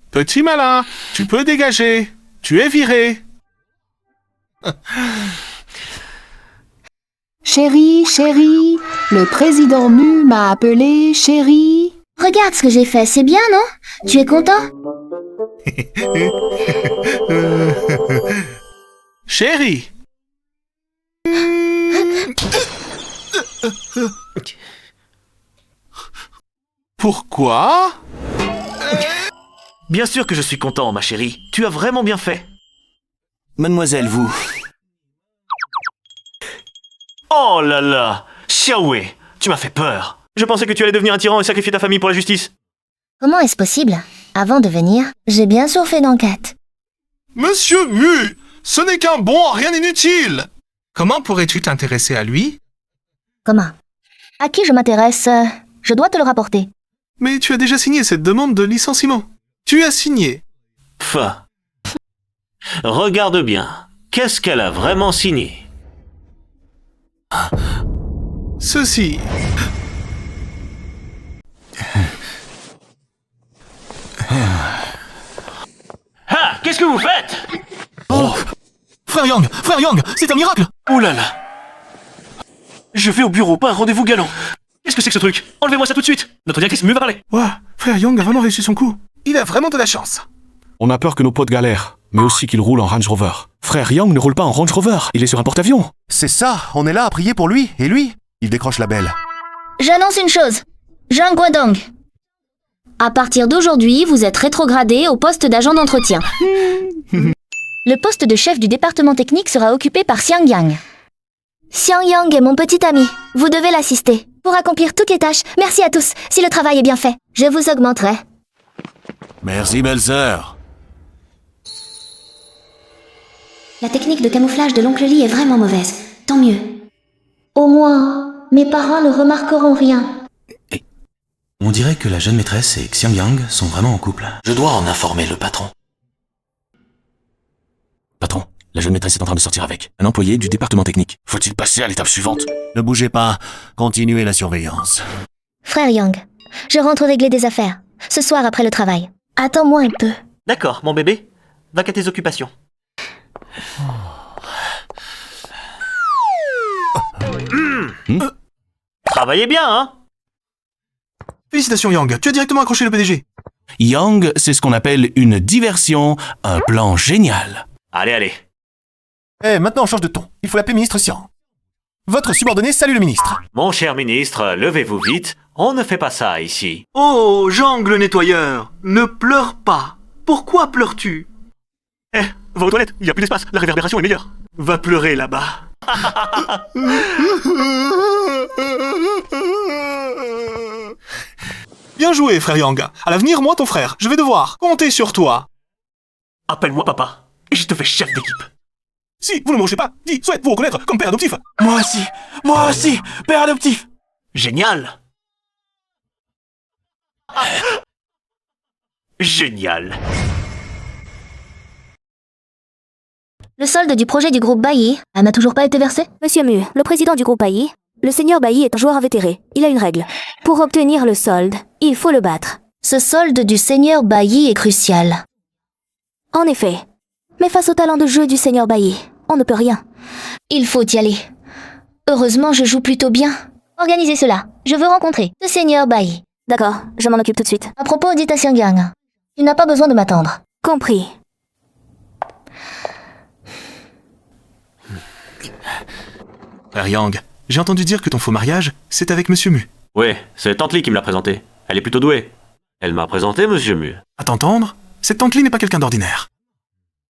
Petit malin, tu peux dégager. Tu es viré. Chérie, chérie, le président Mu m'a appelé chérie. Regarde ce que j'ai fait, c'est bien, non? Tu es content? Chérie. Pourquoi? Bien sûr que je suis content, ma chérie. Tu as vraiment bien fait. Mademoiselle, vous... Oh là là, Xiaowei, tu m'as fait peur. Je pensais que tu allais devenir un tyran et sacrifier ta famille pour la justice. Comment est-ce possible? Avant de venir, j'ai bien sûr fait d'enquête. Monsieur Mu, ce n'est qu'un bon rien inutile. Comment pourrais-tu t'intéresser à lui? Comment? À qui je m'intéresse? Je dois te le rapporter. Mais tu as déjà signé cette demande de licenciement. Tu as signé. Pfff. Regarde bien. Qu'est-ce qu'elle a vraiment signé? Ceci. Ah, qu'est-ce que vous faites? Oh, Frère Yang, c'est un miracle. Ouh là là. Je vais au bureau, pas un rendez-vous galant. Qu'est-ce que c'est que ce truc? Enlevez-moi ça tout de suite. Notre directrice Mu va parler. Ouah, Frère Yang a vraiment réussi son coup. Il a vraiment de la chance. On a peur que nos potes galèrent, mais aussi qu'ils roulent en Range Rover. Frère Yang ne roule pas en Range Rover, il est sur un porte-avions. C'est ça, on est là à prier pour lui, et lui, il décroche la belle. J'annonce une chose. Zhang Guodong. À partir d'aujourd'hui, vous êtes rétrogradé au poste d'agent d'entretien. Le poste de chef du département technique sera occupé par Xiangyang. Xiangyang est mon petit ami. Vous devez l'assister. Pour accomplir toutes les tâches, merci à tous. Si le travail est bien fait, je vous augmenterai. Merci, belle-sœur. La technique de camouflage de l'oncle Li est vraiment mauvaise. Tant mieux. Au moins, mes parents ne remarqueront rien. On dirait que la jeune maîtresse et Xiangyang sont vraiment en couple. Je dois en informer le patron. Patron, la jeune maîtresse est en train de sortir avec un employé du département technique. Faut-il passer à l'étape suivante? Ne bougez pas, continuez la surveillance. Frère Yang, je rentre régler des affaires. Ce soir après le travail. Attends-moi un peu. D'accord, mon bébé. Va qu'à tes occupations. Travaillez bien, hein? Félicitations Yang, tu as directement accroché le PDG. Yang, c'est ce qu'on appelle une diversion, un plan génial. Allez, allez. Eh, maintenant on change de ton. Il faut l'appeler ministre Xian. Votre subordonné salue le ministre. Mon cher ministre, levez-vous vite. On ne fait pas ça ici. Oh, Zhang le nettoyeur, ne pleure pas. Pourquoi pleures-tu? Eh, va aux toilettes, il n'y a plus d'espace, la réverbération est meilleure. Va pleurer là-bas. Bien joué, frère Yang. À l'avenir, moi, ton frère, je vais devoir compter sur toi. Appelle-moi papa, et je te fais chef d'équipe. Si vous ne mangez pas, souhaite vous reconnaître comme père adoptif. Moi aussi, père adoptif. Génial. Génial. Le solde du projet du groupe Bailly n'a toujours pas été versé? Monsieur Mu, le président du groupe Bailly, le seigneur Bailly est un joueur invétéré. Il a une règle. Pour obtenir le solde, il faut le battre. Ce solde du seigneur Bailly est crucial. En effet. Mais face au talent de jeu du seigneur Bailly, on ne peut rien. Il faut y aller. Heureusement, je joue plutôt bien. Organisez cela. Je veux rencontrer le seigneur Bailly. D'accord, je m'en occupe tout de suite. À propos, dites à Xiangyang, il n'a pas besoin de m'attendre. Compris. Frère Yang, j'ai entendu dire que ton faux mariage, c'est avec Monsieur Mu. Ouais, c'est Tante Li qui me l'a présenté. Elle est plutôt douée. Elle m'a présenté Monsieur Mu. À t'entendre, cette Tante Li n'est pas quelqu'un d'ordinaire.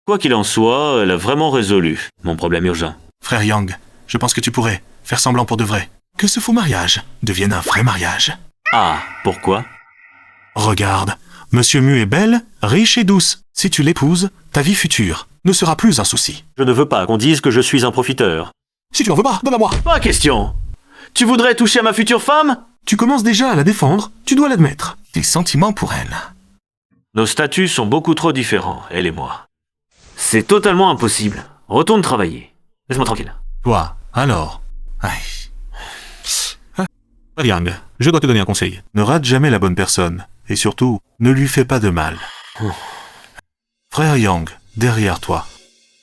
Quoi qu'il en soit, elle a vraiment résolu mon problème urgent. Frère Yang, je pense que tu pourrais faire semblant pour de vrai. Que ce faux mariage devienne un vrai mariage. Ah, pourquoi? Regarde, Monsieur Mu est belle, riche et douce. Si tu l'épouses, ta vie future ne sera plus un souci. Je ne veux pas qu'on dise que je suis un profiteur. Si tu n'en veux pas, donne-la-moi. Pas question. Tu voudrais toucher à ma future femme? Tu commences déjà à la défendre, tu dois l'admettre. Tes sentiments pour elle. Nos statuts sont beaucoup trop différents, elle et moi. C'est totalement impossible. Retourne travailler. Laisse-moi tranquille. Toi, alors. Aïe. Yang, je dois te donner un conseil. Ne rate jamais la bonne personne. Et surtout, ne lui fais pas de mal. Frère Yang, derrière toi.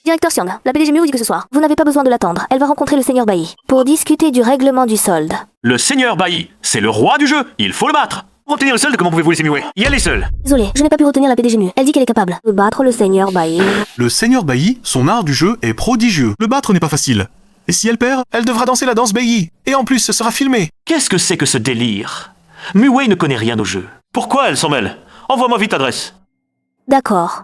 Directeur Xiang, la PDG vous dit que ce soir, vous n'avez pas besoin de l'attendre. Elle va rencontrer le seigneur Bai pour discuter du règlement du solde. Le seigneur Bai, c'est le roi du jeu. Il faut le battre. Pour obtenir le solde, comment pouvez-vous laisser Miwei? Y aller seul. Désolé, je n'ai pas pu retenir la PDG Mu. Elle dit qu'elle est capable de battre le seigneur Bai. Le seigneur Bai, son art du jeu est prodigieux. Le battre n'est pas facile. Et si elle perd, elle devra danser la danse Bai. Et en plus, ce sera filmé. Qu'est-ce que c'est que ce délire? Miwei ne connaît rien au jeu. Pourquoi elle s'en mêle? Envoie-moi vite l'adresse. D'accord.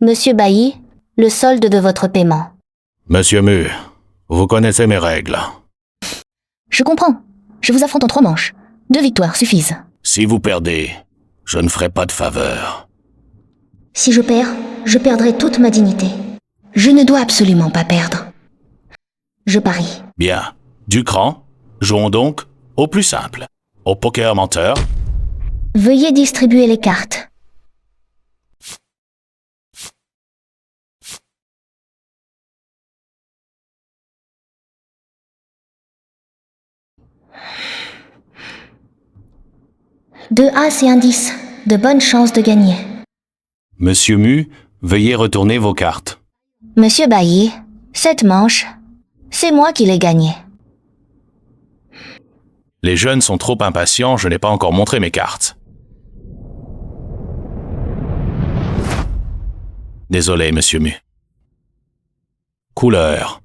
Monsieur Bai, le solde de votre paiement. Monsieur Mu, vous connaissez mes règles. Je comprends. Je vous affronte en 3 manches. 2 victoires suffisent. Si vous perdez, je ne ferai pas de faveur. Si je perds, je perdrai toute ma dignité. Je ne dois absolument pas perdre. Je parie. Bien. Du cran, jouons donc au plus simple. Au poker menteur. Veuillez distribuer les cartes. Deux As et un 10. De bonnes chances de gagner. Monsieur Mu, veuillez retourner vos cartes. Monsieur Bai, cette manche, c'est moi qui l'ai gagnée. Les jeunes sont trop impatients, je n'ai pas encore montré mes cartes. Désolé, Monsieur Mu. Couleur.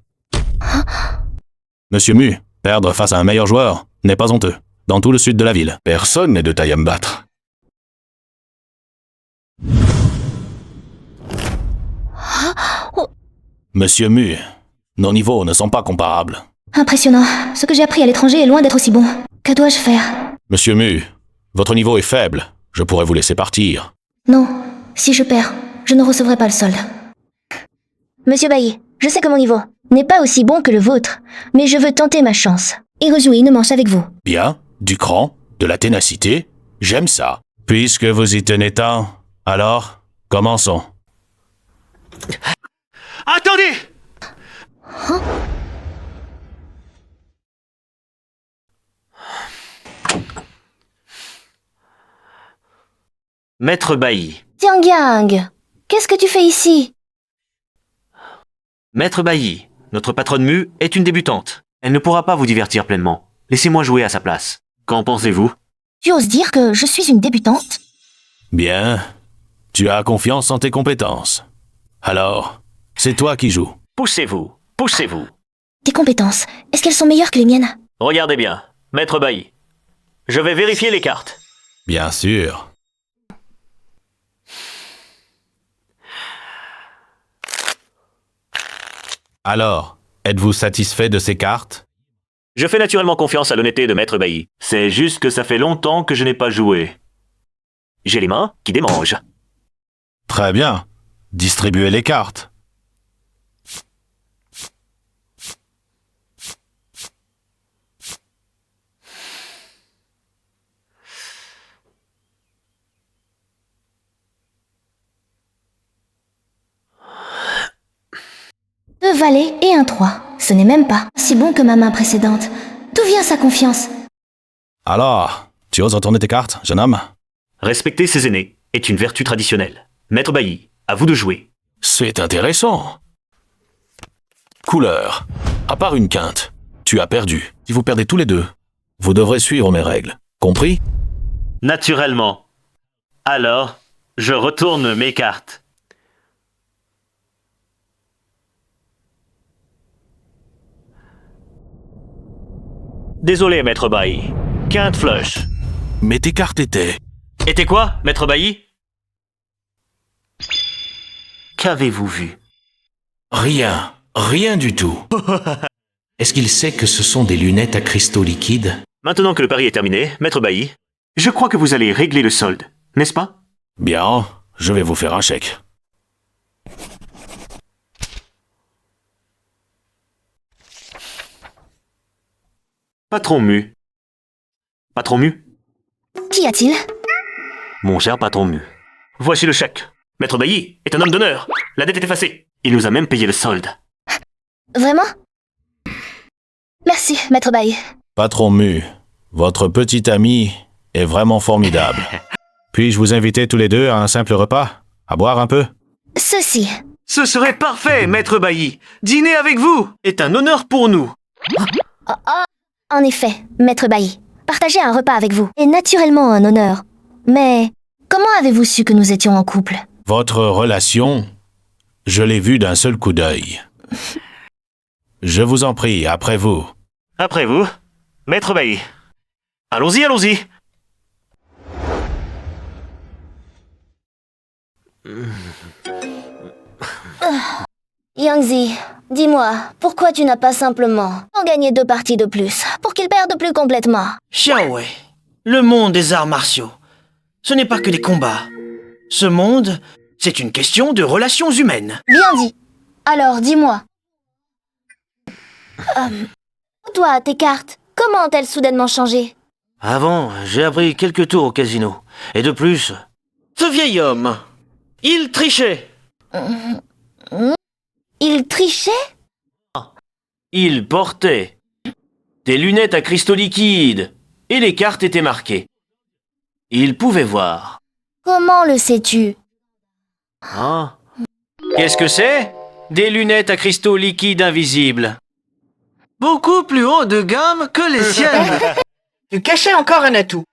Monsieur Mu, perdre face à un meilleur joueur n'est pas honteux. Dans tout le sud de la ville, personne n'est de taille à me battre. Monsieur Mu, nos niveaux ne sont pas comparables. Impressionnant. Ce que j'ai appris à l'étranger est loin d'être aussi bon. Que dois-je faire? Monsieur Mu, votre niveau est faible. Je pourrais vous laisser partir. Non. Si je perds, je ne recevrai pas le solde. Monsieur Bai, je sais que mon niveau n'est pas aussi bon que le vôtre, mais je veux tenter ma chance et rejouer une manche avec vous. Bien, du cran, de la ténacité, j'aime ça. Puisque vous y tenez tant, alors, commençons. Attendez! Hein? Maître Bai. Xiangyang, qu'est-ce que tu fais ici? Maître Bai, notre patronne Mu est une débutante. Elle ne pourra pas vous divertir pleinement. Laissez-moi jouer à sa place. Qu'en pensez-vous? Tu oses dire que je suis une débutante? Bien. Tu as confiance en tes compétences. Alors, c'est toi qui joues. Poussez-vous, poussez-vous. Tes compétences, est-ce qu'elles sont meilleures que les miennes? Regardez bien, Maître Bai. Je vais vérifier les cartes. Bien sûr. Alors, êtes-vous satisfait de ces cartes? Je fais naturellement confiance à l'honnêteté de Maître Bai. C'est juste que ça fait longtemps que je n'ai pas joué. J'ai les mains qui démangent. Très bien. Distribuez les cartes. Deux valets et un 3. Ce n'est même pas si bon que ma main précédente. D'où vient sa confiance? Alors, tu oses retourner tes cartes, jeune homme? Respecter ses aînés est une vertu traditionnelle. Maître Bai, À vous de jouer. C'est intéressant. Couleur. À part une quinte, tu as perdu. Si vous perdez tous les deux, vous devrez suivre mes règles. Compris? Naturellement. Alors, je retourne mes cartes. Désolé, maître Bailly. Quinte flush. Mais tes cartes étaient... Était quoi, maître Bailly? Qu'avez-vous vu? Rien. Rien du tout. Est-ce qu'il sait que ce sont des lunettes à cristaux liquides? Maintenant que le pari est terminé, maître Bailly, je crois que vous allez régler le solde, n'est-ce pas? Bien, je vais vous faire un chèque. Patron Mu. Patron Mu? Qu'y a-t-il? Mon cher patron Mu. Voici le chèque. Maître Bailly est un homme d'honneur. La dette est effacée. Il nous a même payé le solde. Vraiment? Merci, maître Bailly. Patron Mu, votre petit ami est vraiment formidable. Puis-je vous inviter tous les deux à un simple repas? À boire un peu? Ceci. Ce serait parfait, maître Bailly. Dîner avec vous est un honneur pour nous. En effet, maître Bailly, partager un repas avec vous est naturellement un honneur. Mais comment avez-vous su que nous étions en couple? Votre relation, je l'ai vue d'un seul coup d'œil. Je vous en prie, après vous. Après vous, maître Bailly. Allons-y, allons-y. Yangzi, dis-moi, pourquoi tu n'as pas simplement gagné 2 parties de plus pour qu'il perde plus complètement? Xiaowei, le monde des arts martiaux, ce n'est pas que des combats. Ce monde, c'est une question de relations humaines. Bien dit. Alors, dis-moi. Toi, tes cartes, comment ont-elles soudainement changé? Avant, j'ai appris quelques tours au casino. Et de plus, ce vieil homme, il trichait. Il trichait? Il portait des lunettes à cristaux liquides et les cartes étaient marquées. Il pouvait voir. Comment le sais-tu? Ah. Qu'est-ce que c'est? Des lunettes à cristaux liquides invisibles. Beaucoup plus haut de gamme que les siennes. Tu cachais encore un atout.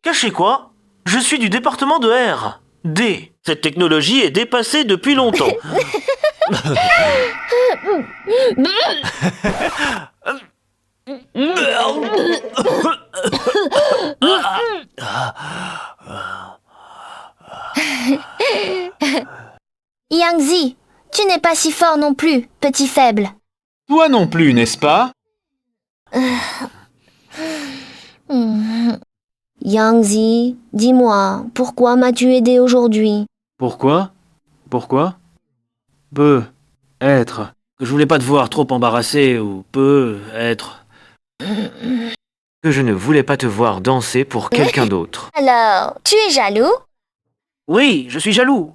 Cachez quoi? Je suis du département de R. D. Cette technologie est dépassée depuis longtemps. Yangzi, tu n'es pas si fort non plus, petit faible. Toi non plus, n'est-ce pas? Yangzi, dis-moi, pourquoi m'as-tu aidé aujourd'hui? Pourquoi? Pourquoi? Peut être que je voulais pas te voir trop embarrassé ou peut être Que je ne voulais pas te voir danser pour quelqu'un d'autre. Alors, tu es jaloux? Oui, je suis jaloux.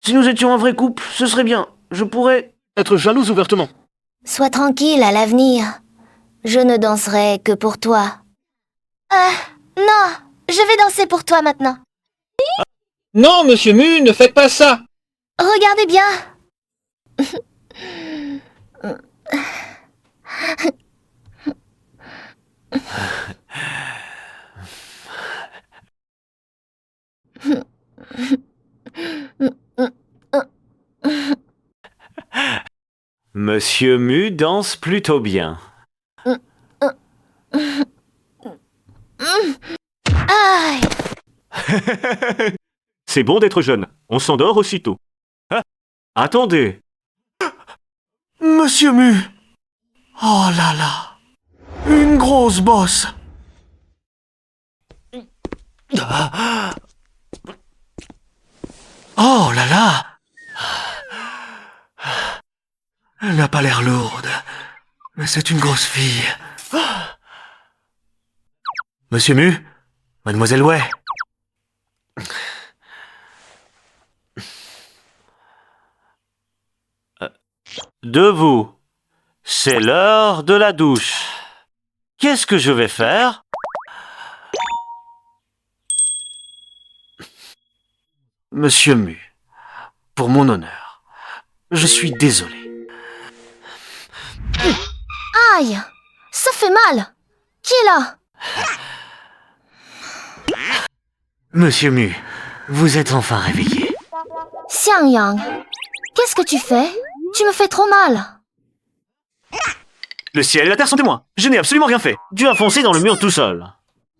Si nous étions un vrai couple, ce serait bien. Je pourrais être jalouse ouvertement. Sois tranquille à l'avenir. Je ne danserai que pour toi. Non, je vais danser pour toi maintenant. Non, monsieur Mu, ne faites pas ça. Regardez bien. Monsieur Mu danse plutôt bien. Aïe. C'est bon d'être jeune. On s'endort aussitôt. Ah, attendez. Monsieur Mu. Oh là là. Une grosse bosse. Oh là là. Elle n'a pas l'air lourde. Mais c'est une grosse fille. Monsieur Mu, Mademoiselle Wei. Debout. C'est l'heure de la douche. Qu'est-ce que je vais faire? Monsieur Mu, pour mon honneur, je suis désolé. Aïe! Ça fait mal! Qui est là? Monsieur Mu, vous êtes enfin réveillé. Xiang Yang, qu'est-ce que tu fais? Tu me fais trop mal. Le ciel et la terre sont témoins. Je n'ai absolument rien fait. Tu as foncé dans le mur tout seul.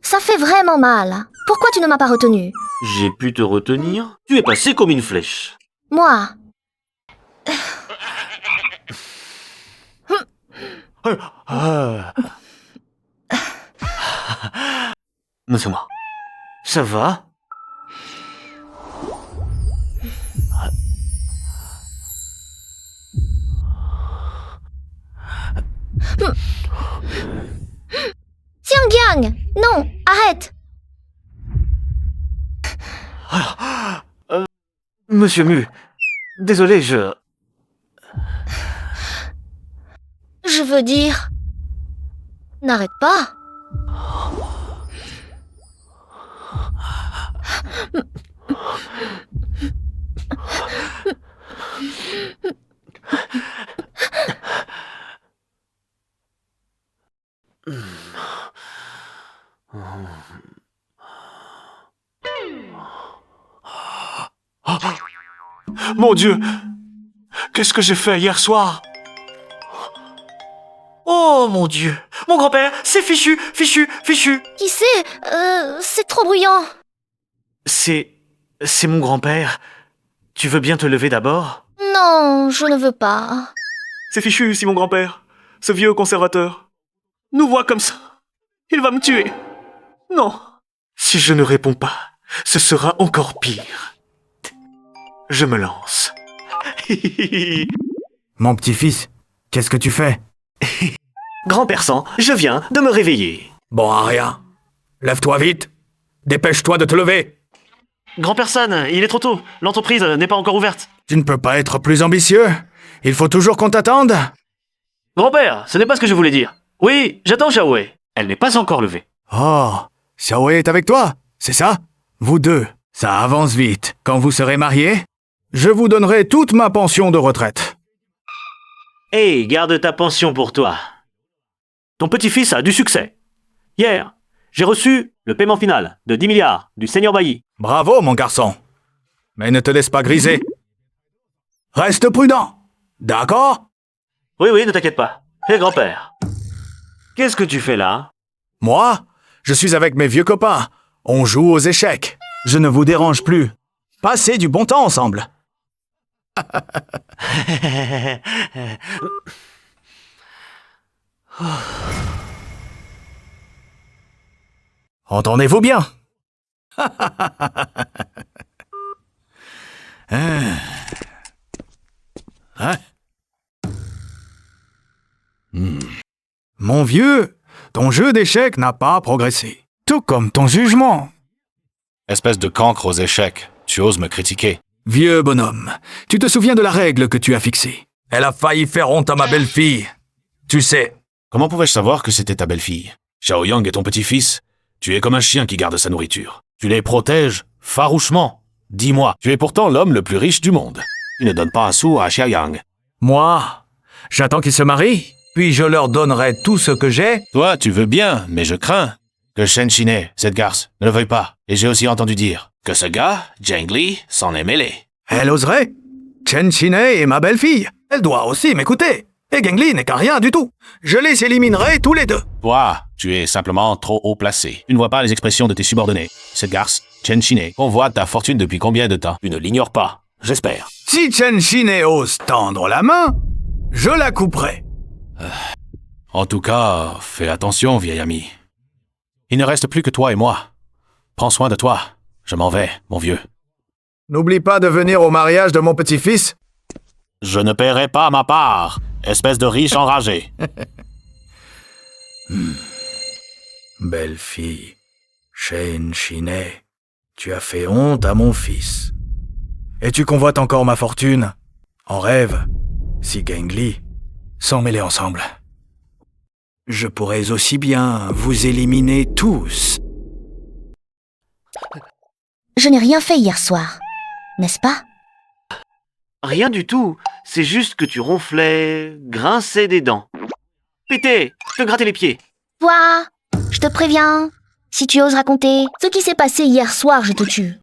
Ça fait vraiment mal. Pourquoi tu ne m'as pas retenu? J'ai pu te retenir? Tu es passé comme une flèche. Moi? Non, c'est moi. Ça va? Xiang Yang, non, arrête. Monsieur Mu, désolé, je veux dire... N'arrête pas. Mon Dieu! Qu'est-ce que j'ai fait hier soir? Oh mon Dieu! Mon grand-père, c'est fichu! Qui c'est? C'est trop bruyant. C'est mon grand-père. Tu veux bien te lever d'abord? Non, je ne veux pas. C'est fichu, si mon grand-père. Ce vieux conservateur. Nous voit comme ça. Il va me tuer. Non. Si je ne réponds pas, ce sera encore pire. Je me lance. Mon petit-fils, qu'est-ce que tu fais? Grand-père Sang, je viens de me réveiller. Bon à rien. Lève-toi vite. Dépêche-toi de te lever. Grand-père San, il est trop tôt. L'entreprise n'est pas encore ouverte. Tu ne peux pas être plus ambitieux. Il faut toujours qu'on t'attende. Grand-père, ce n'est pas ce que je voulais dire. Oui, j'attends Xiaowei. Elle n'est pas encore levée. Oh, Xiaowei est avec toi, c'est ça? Vous deux, ça avance vite. Quand vous serez mariés, je vous donnerai toute ma pension de retraite. Hey, garde ta pension pour toi. Ton petit-fils a du succès. Hier, j'ai reçu le paiement final de 10 milliards du Seigneur Bailly. Bravo, mon garçon. Mais ne te laisse pas griser. Reste prudent. D'accord? Oui, ne t'inquiète pas. Hé, grand-père. Qu'est-ce que tu fais là? Moi, je suis avec mes vieux copains. On joue aux échecs. Je ne vous dérange plus. Passez du bon temps ensemble. Entendez-vous bien? Mon vieux, ton jeu d'échecs n'a pas progressé. Tout comme ton jugement. Espèce de cancre aux échecs. Tu oses me critiquer. Vieux bonhomme, tu te souviens de la règle que tu as fixée? Elle a failli faire honte à ma belle-fille. Tu sais. Comment pouvais-je savoir que c'était ta belle-fille? Xiao Yang est ton petit-fils. Tu es comme un chien qui garde sa nourriture. Tu les protèges farouchement. Dis-moi, tu es pourtant l'homme le plus riche du monde. Tu ne donnes pas un sou à Xiao Yang. Moi, j'attends qu'ils se marient, puis je leur donnerai tout ce que j'ai. Toi, tu veux bien, mais je crains que Shen Shiné, cette garce, ne le veuille pas. Et j'ai aussi entendu dire que ce gars, Zheng Li, s'en est mêlé. Elle oserait. Chen Shiné est ma belle-fille. Elle doit aussi m'écouter. Et Zheng Li n'est qu'un rien du tout. Je les éliminerai tous les deux. Toi, tu es simplement trop haut placé. Tu ne vois pas les expressions de tes subordonnés. Cette garce, Chen Shiné, convoite ta fortune depuis combien de temps? Tu ne l'ignores pas, j'espère. Si Chen Shiné ose tendre la main, je la couperai. En tout cas, fais attention, vieil ami. Il ne reste plus que toi et moi. Prends soin de toi. Je m'en vais, mon vieux. N'oublie pas de venir au mariage de mon petit-fils. Je ne paierai pas ma part, espèce de riche enragé. Belle fille, Shen Shiné, tu as fait honte à mon fils. Et tu convoites encore ma fortune, en rêve, si Zheng Li s'en mêlait ensemble. Je pourrais aussi bien vous éliminer tous. Je n'ai rien fait hier soir. n'est-ce pas? Rien du tout. C'est juste que tu ronflais, grinçais des dents. Pété, te gratter les pieds. Toi, je te préviens. Si tu oses raconter ce qui s'est passé hier soir, je te tue.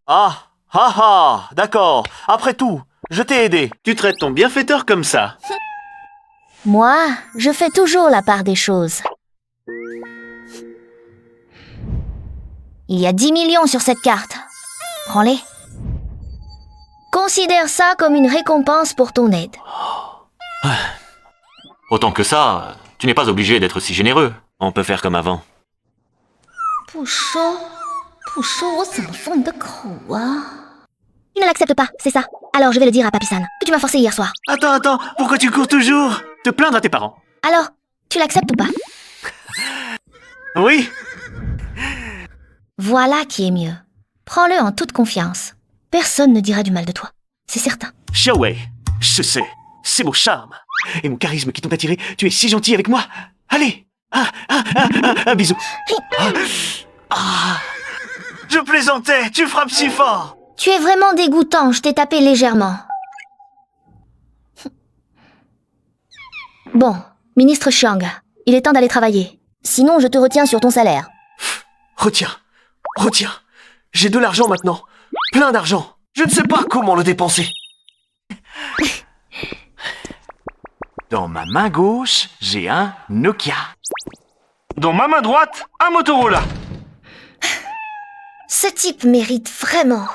D'accord. Après tout, je t'ai aidé. Tu traites ton bienfaiteur comme ça. Moi, je fais toujours la part des choses. Il y a 10 millions sur cette carte. Prends-les. Considère ça comme une récompense pour ton aide. Autant que ça, tu n'es pas obligé d'être si généreux. On peut faire comme avant. 不说，我怎么放你的口啊？ Tu ne l'acceptes pas, c'est ça. Alors je vais le dire à Papi San, que tu m'as forcé hier soir. Attends, pourquoi tu cours toujours? Te plaindre à tes parents. Alors, tu l'acceptes ou pas? Oui. Voilà qui est mieux. Prends-le en toute confiance. Personne ne dira du mal de toi, c'est certain. Xiaowei, je sais, c'est mon charme. Et mon charisme qui t'ont attiré, tu es si gentil avec moi. Allez, un bisou. Je plaisantais, tu frappes si fort. Tu es vraiment dégoûtant, je t'ai tapé légèrement. Bon, ministre Xiang, il est temps d'aller travailler. Sinon, je te retiens sur ton salaire. Retiens. J'ai de l'argent maintenant. Plein d'argent. Je ne sais pas comment le dépenser. Dans ma main gauche, j'ai un Nokia. Dans ma main droite, un Motorola. Ce type mérite vraiment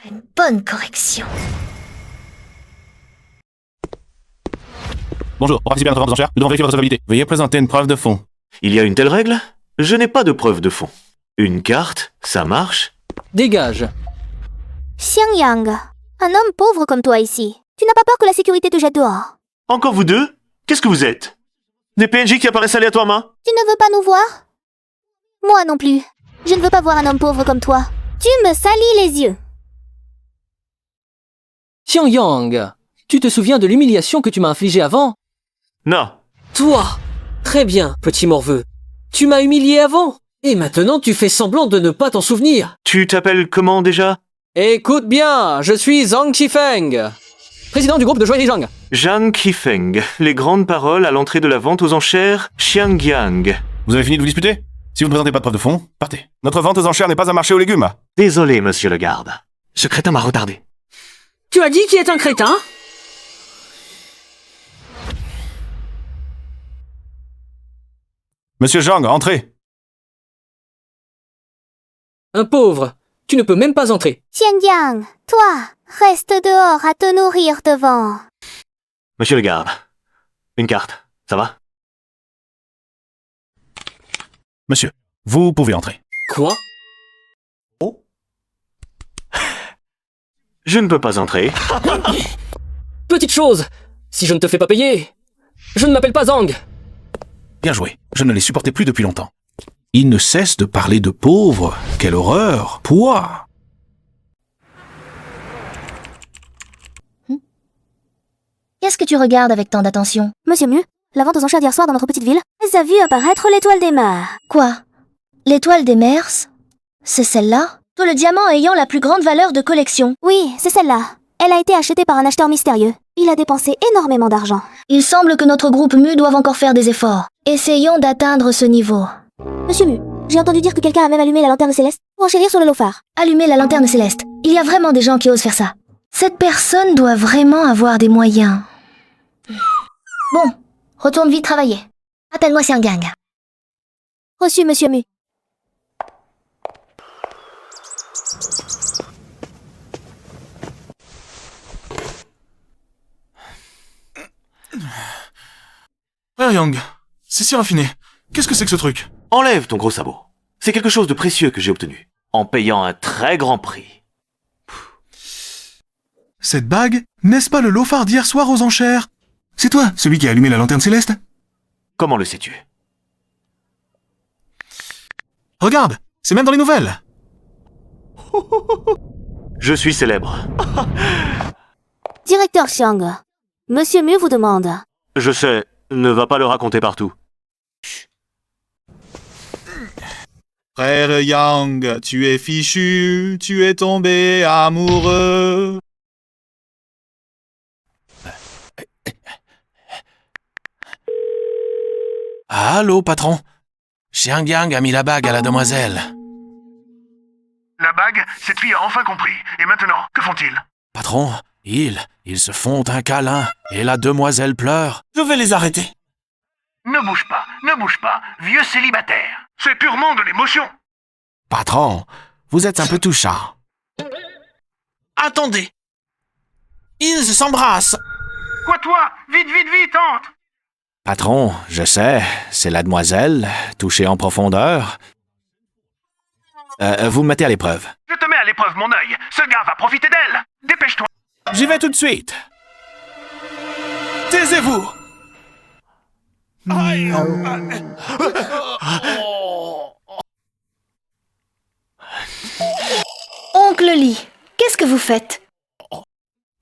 une bonne correction. Bonjour, pour participer à notre vente aux enchères, nous devons vérifier votre solvabilité. Veuillez présenter une preuve de fonds. Il y a une telle règle? Je n'ai pas de preuve de fond. Une carte, ça marche? Dégage. Xiangyang, un homme pauvre comme toi ici. Tu n'as pas peur que la sécurité te jette dehors? Encore vous deux? Qu'est-ce que vous êtes? Des PNJ qui apparaissent aléatoirement? Tu ne veux pas nous voir? Moi non plus. Je ne veux pas voir un homme pauvre comme toi. Tu me salis les yeux. Xiangyang, tu te souviens de l'humiliation que tu m'as infligée avant? Non. Toi! Très bien, petit morveux. Tu m'as humilié avant, et maintenant tu fais semblant de ne pas t'en souvenir. Tu t'appelles comment déjà? Écoute bien, je suis Zhang Qifeng, président du groupe de Joaillier Zhang. Zhang Qifeng, les grandes paroles à l'entrée de la vente aux enchères Xiangyang. Vous avez fini de vous disputer? Si vous ne présentez pas de preuve de fonds, partez. Notre vente aux enchères n'est pas un marché aux légumes. Désolé, monsieur le garde. Ce crétin m'a retardé. Tu as dit qui est un crétin? Monsieur Zhang, entrez. Un pauvre, tu ne peux même pas entrer. Xiangyang, toi, reste dehors à te nourrir devant. Monsieur le garde, une carte, ça va? Monsieur, vous pouvez entrer. Quoi? Oh. Je ne peux pas entrer. Petite chose, si je ne te fais pas payer, je ne m'appelle pas Zhang. Bien joué, je ne les supportais plus depuis longtemps. Ils ne cessent de parler de pauvres. Quelle horreur! Pouah! Qu'est-ce que tu regardes avec tant d'attention? Monsieur Mu, la vente aux enchères d'hier soir dans notre petite ville, elle a vu apparaître l'étoile des mers. Quoi? L'étoile des mers? C'est celle-là? Toi, le diamant ayant la plus grande valeur de collection. Oui, c'est celle-là. Elle a été achetée par un acheteur mystérieux. Il a dépensé énormément d'argent. Il semble que notre groupe Mu doive encore faire des efforts. Essayons d'atteindre ce niveau. Monsieur Mu, j'ai entendu dire que quelqu'un a même allumé la lanterne céleste pour enchérir sur le Lofar. Allumer la lanterne céleste. Il y a vraiment des gens qui osent faire ça. Cette personne doit vraiment avoir des moyens. Bon, retourne vite travailler. Appelle-moi Xiangyang. Reçu, monsieur Mu. Frère Yang, c'est si raffiné. Qu'est-ce que c'est que ce truc? Enlève ton gros sabot. C'est quelque chose de précieux que j'ai obtenu, en payant un très grand prix. Cette bague, n'est-ce pas le Lofar d'hier soir aux enchères? C'est toi, celui qui a allumé la lanterne céleste? Comment le sais-tu? Regarde, c'est même dans les nouvelles. Je suis célèbre. Directeur Xiang, monsieur Mu vous demande. Je sais, ne va pas le raconter partout. Frère Yang, tu es fichu, tu es tombé amoureux. Allô, patron? Xiangyang a mis la bague à la demoiselle. La bague, cette fille a enfin compris. Et maintenant, que font-ils? Patron, ils se font un câlin et la demoiselle pleure. Je vais les arrêter. Ne bouge pas, vieux célibataire. C'est purement de l'émotion. Patron, vous êtes un peu touchant. Attendez. Ils s'embrassent. Quoi toi? Vite, entre. Patron, je sais, c'est la demoiselle, touchée en profondeur. Vous me mettez à l'épreuve. Je te mets à l'épreuve, mon œil. Ce gars va profiter d'elle. Dépêche-toi. J'y vais tout de suite. Taisez-vous. Oncle Lee, qu'est-ce que vous faites?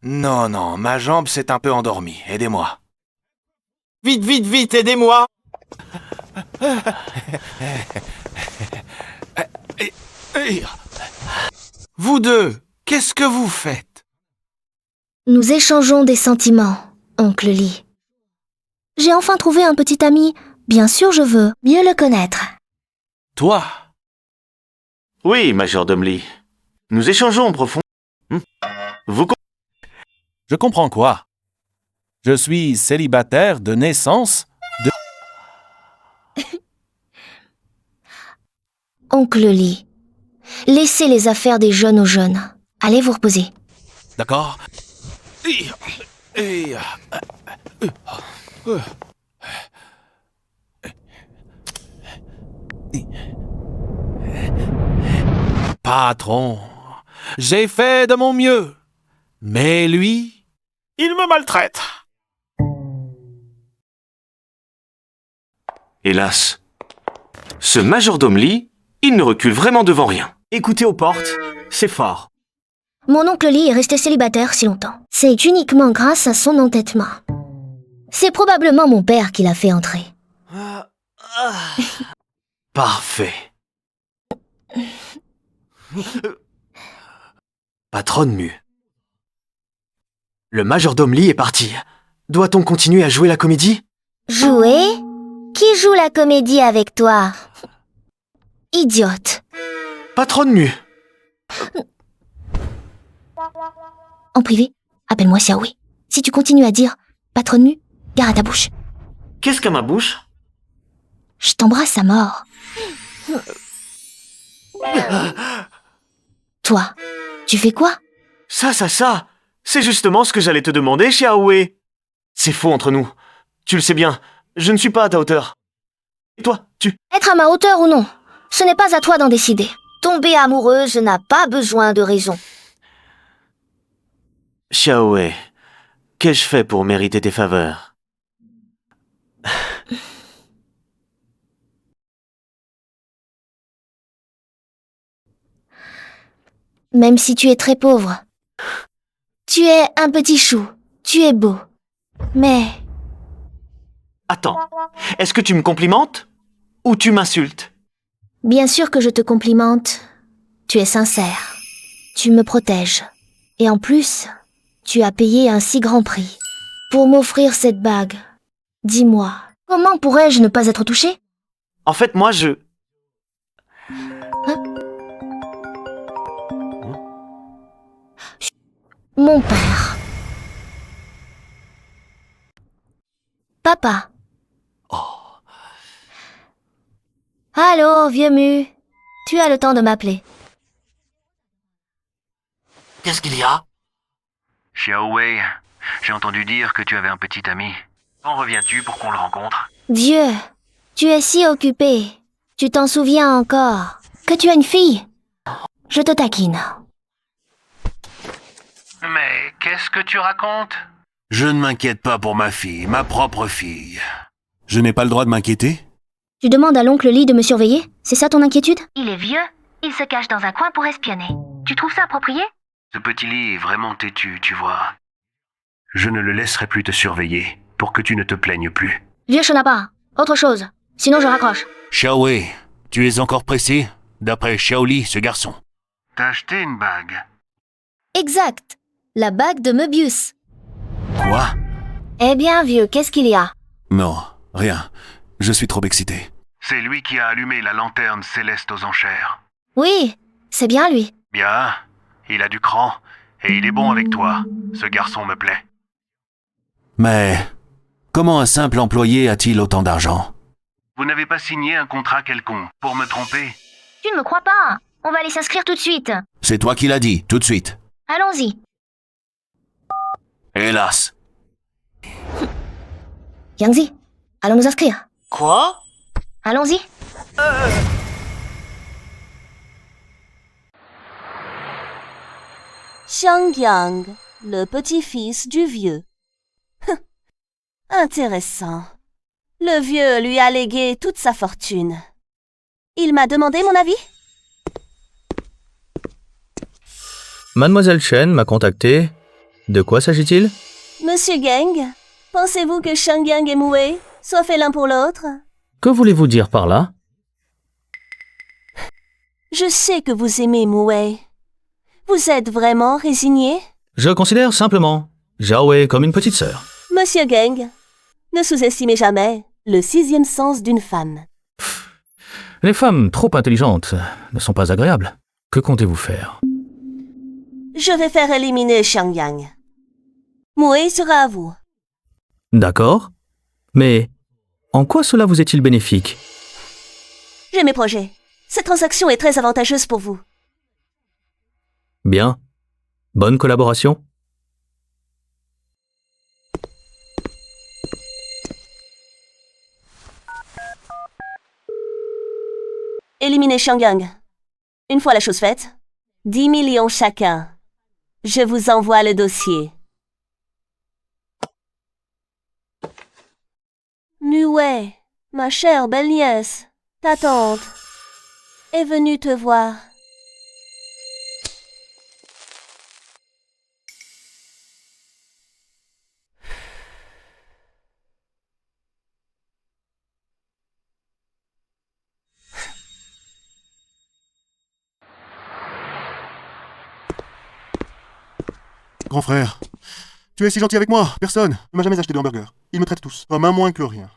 Non, ma jambe s'est un peu endormie. Aidez-moi. Vite, aidez-moi. Vous deux, qu'est-ce que vous faites? Nous échangeons des sentiments, oncle Lee. J'ai enfin trouvé un petit ami. Bien sûr, je veux mieux le connaître. Toi? Oui, majordome Lee. Nous échangeons en profond. Je comprends quoi? Je suis célibataire de naissance de... Oncle Lee, laissez les affaires des jeunes aux jeunes. Allez vous reposer. D'accord? Patron, j'ai fait de mon mieux. Mais lui, il me maltraite. Hélas. Ce majordome Lee, il ne recule vraiment devant rien. Écoutez aux portes, c'est fort. Mon oncle Lee est resté célibataire si longtemps. C'est uniquement grâce à son entêtement. C'est probablement mon père qui l'a fait entrer. Parfait. Patronne Mu. Le majordome Lee est parti. Doit-on continuer à jouer la comédie? Jouer? Qui joue la comédie avec toi? Idiote. Patronne Mu. En privé, appelle-moi Xiaowei. Si tu continues à dire patronne Mu, gare à ta bouche. Qu'est-ce qu'à ma bouche? Je t'embrasse à mort. Toi, tu fais quoi? Ça. C'est justement ce que j'allais te demander, Xiaowei. C'est faux entre nous. Tu le sais bien, je ne suis pas à ta hauteur. Et toi, Être à ma hauteur ou non, ce n'est pas à toi d'en décider. Tomber amoureuse n'a pas besoin de raison. Xiaowei, qu'ai-je fait pour mériter tes faveurs? Même si tu es très pauvre. Tu es un petit chou. Tu es beau. Mais... Attends, est-ce que tu me complimentes ou tu m'insultes? Bien sûr que je te complimente. Tu es sincère. Tu me protèges. Et en plus, tu as payé un si grand prix pour m'offrir cette bague. Dis-moi, comment pourrais-je ne pas être touchée? En fait, moi, Mon père. Papa. Allô, vieux Mu. Tu as le temps de m'appeler. Qu'est-ce qu'il y a? Xiaowei, j'ai entendu dire que tu avais un petit ami. Quand reviens-tu pour qu'on le rencontre? Dieu, tu es si occupé. Tu t'en souviens encore que tu as une fille? Je te taquine. Mais qu'est-ce que tu racontes? Je ne m'inquiète pas pour ma fille, ma propre fille. Je n'ai pas le droit de m'inquiéter? Tu demandes à l'oncle Lee de me surveiller? C'est ça ton inquiétude? Il est vieux, il se cache dans un coin pour espionner. Tu trouves ça approprié? Ce petit Lee est vraiment têtu, tu vois. Je ne le laisserai plus te surveiller, pour que tu ne te plaignes plus. Vieux chenappa, autre chose. Sinon je raccroche. Xiaowei, tu es encore pressé? D'après Xiaoli, ce garçon. T'as acheté une bague? Exact. La bague de Möbius. Quoi? Eh bien, vieux, qu'est-ce qu'il y a? Non, rien. Je suis trop excité. C'est lui qui a allumé la lanterne céleste aux enchères. Oui, c'est bien lui. Bien, il a du cran, et il est bon avec toi. Ce garçon me plaît. Mais comment un simple employé a-t-il autant d'argent? Vous n'avez pas signé un contrat quelconque pour me tromper? Tu ne me crois pas. On va aller s'inscrire tout de suite. C'est toi qui l'as dit, tout de suite. Allons-y. Hélas. Yangzi, allons nous inscrire. Quoi? Allons-y. Xiangyang, le petit-fils du vieux. Intéressant. Le vieux lui a légué toute sa fortune. Il m'a demandé mon avis? Mademoiselle Chen m'a contacté. De quoi s'agit-il? Monsieur Geng, pensez-vous que Xiangyang et Mouei soient faits l'un pour l'autre? Que voulez-vous dire par là? Je sais que vous aimez Mouei. Vous êtes vraiment résigné? Je considère simplement Xiao Wei comme une petite sœur. Monsieur Geng, ne sous-estimez jamais le 6e sens d'une femme. Les femmes trop intelligentes ne sont pas agréables. Que comptez-vous faire? Je vais faire éliminer Xiangyang. Mouei sera à vous. D'accord. Mais en quoi cela vous est-il bénéfique? J'ai mes projets. Cette transaction est très avantageuse pour vous. Bien. Bonne collaboration. Éliminez Xiangyang. Une fois la chose faite, 10 millions chacun. Je vous envoie le dossier. Mouei, ma chère belle nièce, ta tante, est venue te voir. Grand frère, tu es si gentil avec moi. Personne ne m'a jamais acheté de hamburger. Ils me traitent tous comme un moins que le rien.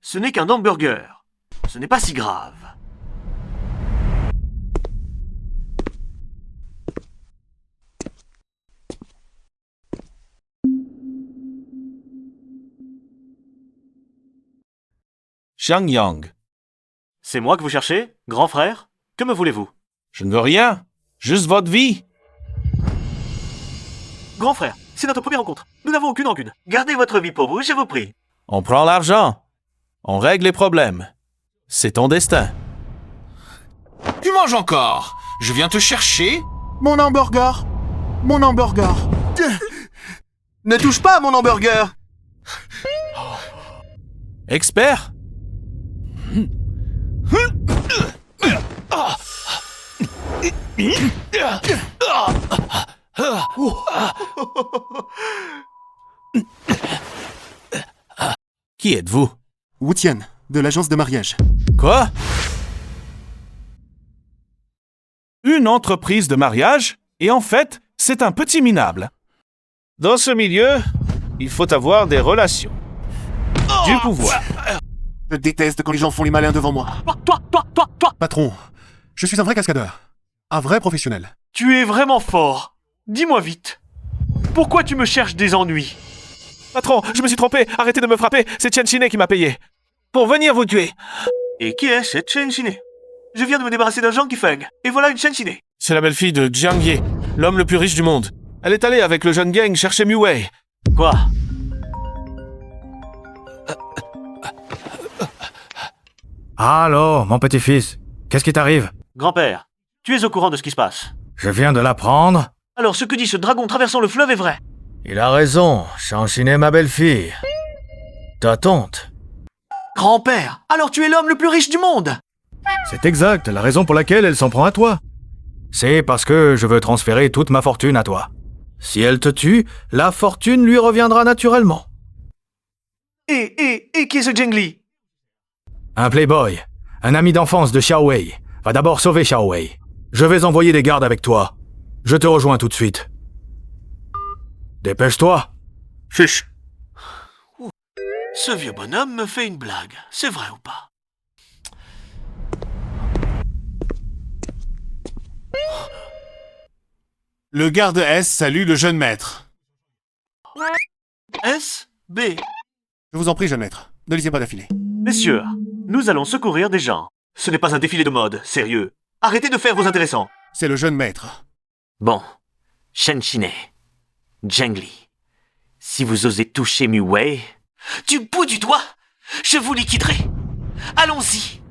Ce n'est qu'un hamburger. Ce n'est pas si grave. Xiangyang. C'est moi que vous cherchez, grand frère? Que me voulez-vous? Je ne veux rien. Juste votre vie. Grand frère, c'est notre première rencontre. Nous n'avons aucune rancune. Gardez votre vie pour vous, je vous prie. On prend l'argent. On règle les problèmes. C'est ton destin. Tu manges encore? Je viens te chercher? Mon hamburger. Mon hamburger. Ne touche pas à mon hamburger. Expert? Qui êtes-vous? Wu Tian, de l'agence de mariage. Quoi? Une entreprise de mariage? Et en fait, c'est un petit minable. Dans ce milieu, il faut avoir des relations. Du pouvoir. Je déteste quand les gens font les malins devant moi. Toi! Patron, je suis un vrai cascadeur. Un vrai professionnel. Tu es vraiment fort. Dis-moi vite. Pourquoi tu me cherches des ennuis? Patron, je me suis trompé. Arrêtez de me frapper. C'est Chen Shine qui m'a payé. Pour venir vous tuer. Et qui est cette Chen Shine? Je viens de me débarrasser d'un Zhang Yifeng. Et voilà une Chen Shine. C'est la belle-fille de Jiang Ye, l'homme le plus riche du monde. Elle est allée avec le jeune gang chercher Mouei. Quoi? Allô, mon petit-fils. Qu'est-ce qui t'arrive? Grand-père, tu es au courant de ce qui se passe. Je viens de l'apprendre. Alors ce que dit ce dragon traversant le fleuve est vrai. Il a raison, Shanshine, ma belle-fille. Ta tante. Grand-père, alors tu es l'homme le plus riche du monde. C'est exact, la raison pour laquelle elle s'en prend à toi. C'est parce que je veux transférer toute ma fortune à toi. Si elle te tue, la fortune lui reviendra naturellement. Et qui est ce Zheng Li? Un playboy, un ami d'enfance de Xiao Wei, va d'abord sauver Xiao Wei. Je vais envoyer des gardes avec toi. Je te rejoins tout de suite. Dépêche-toi. Fiche. Ce vieux bonhomme me fait une blague, c'est vrai ou pas? Le garde S salue le jeune maître. S, B. Je vous en prie, jeune maître. Ne lisez pas d'affilée. Messieurs, nous allons secourir des gens. Ce n'est pas un défilé de mode, sérieux. Arrêtez de faire vos intéressants. C'est le jeune maître. Bon, Shen Shiné, Zhengli, si vous osez toucher Mu Wei, Du bout du doigt, je vous liquiderai. Allons-y.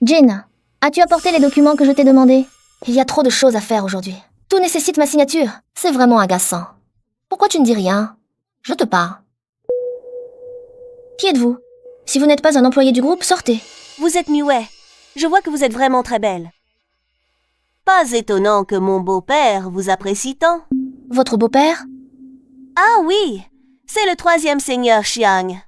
Jin, as-tu apporté les documents que je t'ai demandés? Il y a trop de choses à faire aujourd'hui. Tout nécessite ma signature. C'est vraiment agaçant. Pourquoi tu ne dis rien? Je te parle. Qui êtes-vous? Si vous n'êtes pas un employé du groupe, sortez. Vous êtes Muet. Je vois que vous êtes vraiment très belle. Pas étonnant que mon beau-père vous apprécie tant. Votre beau-père? Ah oui, c'est le 3e seigneur Xiang.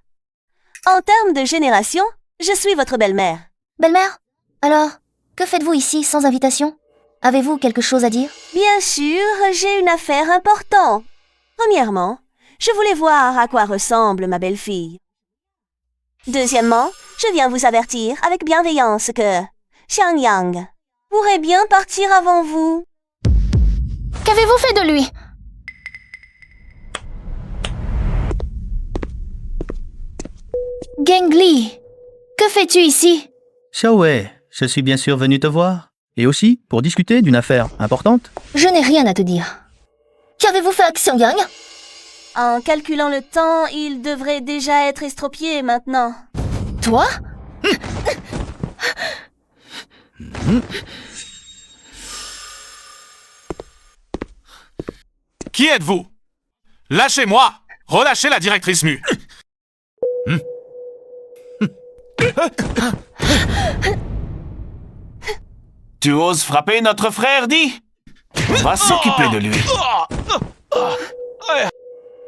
En termes de génération, je suis votre belle-mère. Belle-mère? Alors, que faites-vous ici sans invitation? Avez-vous quelque chose à dire? Bien sûr, j'ai une affaire importante. Premièrement, je voulais voir à quoi ressemble ma belle-fille. Deuxièmement, je viens vous avertir avec bienveillance que Xiangyang pourrait bien partir avant vous. Qu'avez-vous fait de lui? Gengli, que fais-tu ici? Xiaowei, je suis bien sûr venu te voir. Et aussi pour discuter d'une affaire importante. Je n'ai rien à te dire. Qu'avez-vous fait à Xiangyang? En calculant le temps, il devrait déjà être estropié maintenant. Toi? Qui êtes-vous? Lâchez-moi! Relâchez la directrice Mu! Tu oses frapper notre frère, dis? On va s'occuper de lui.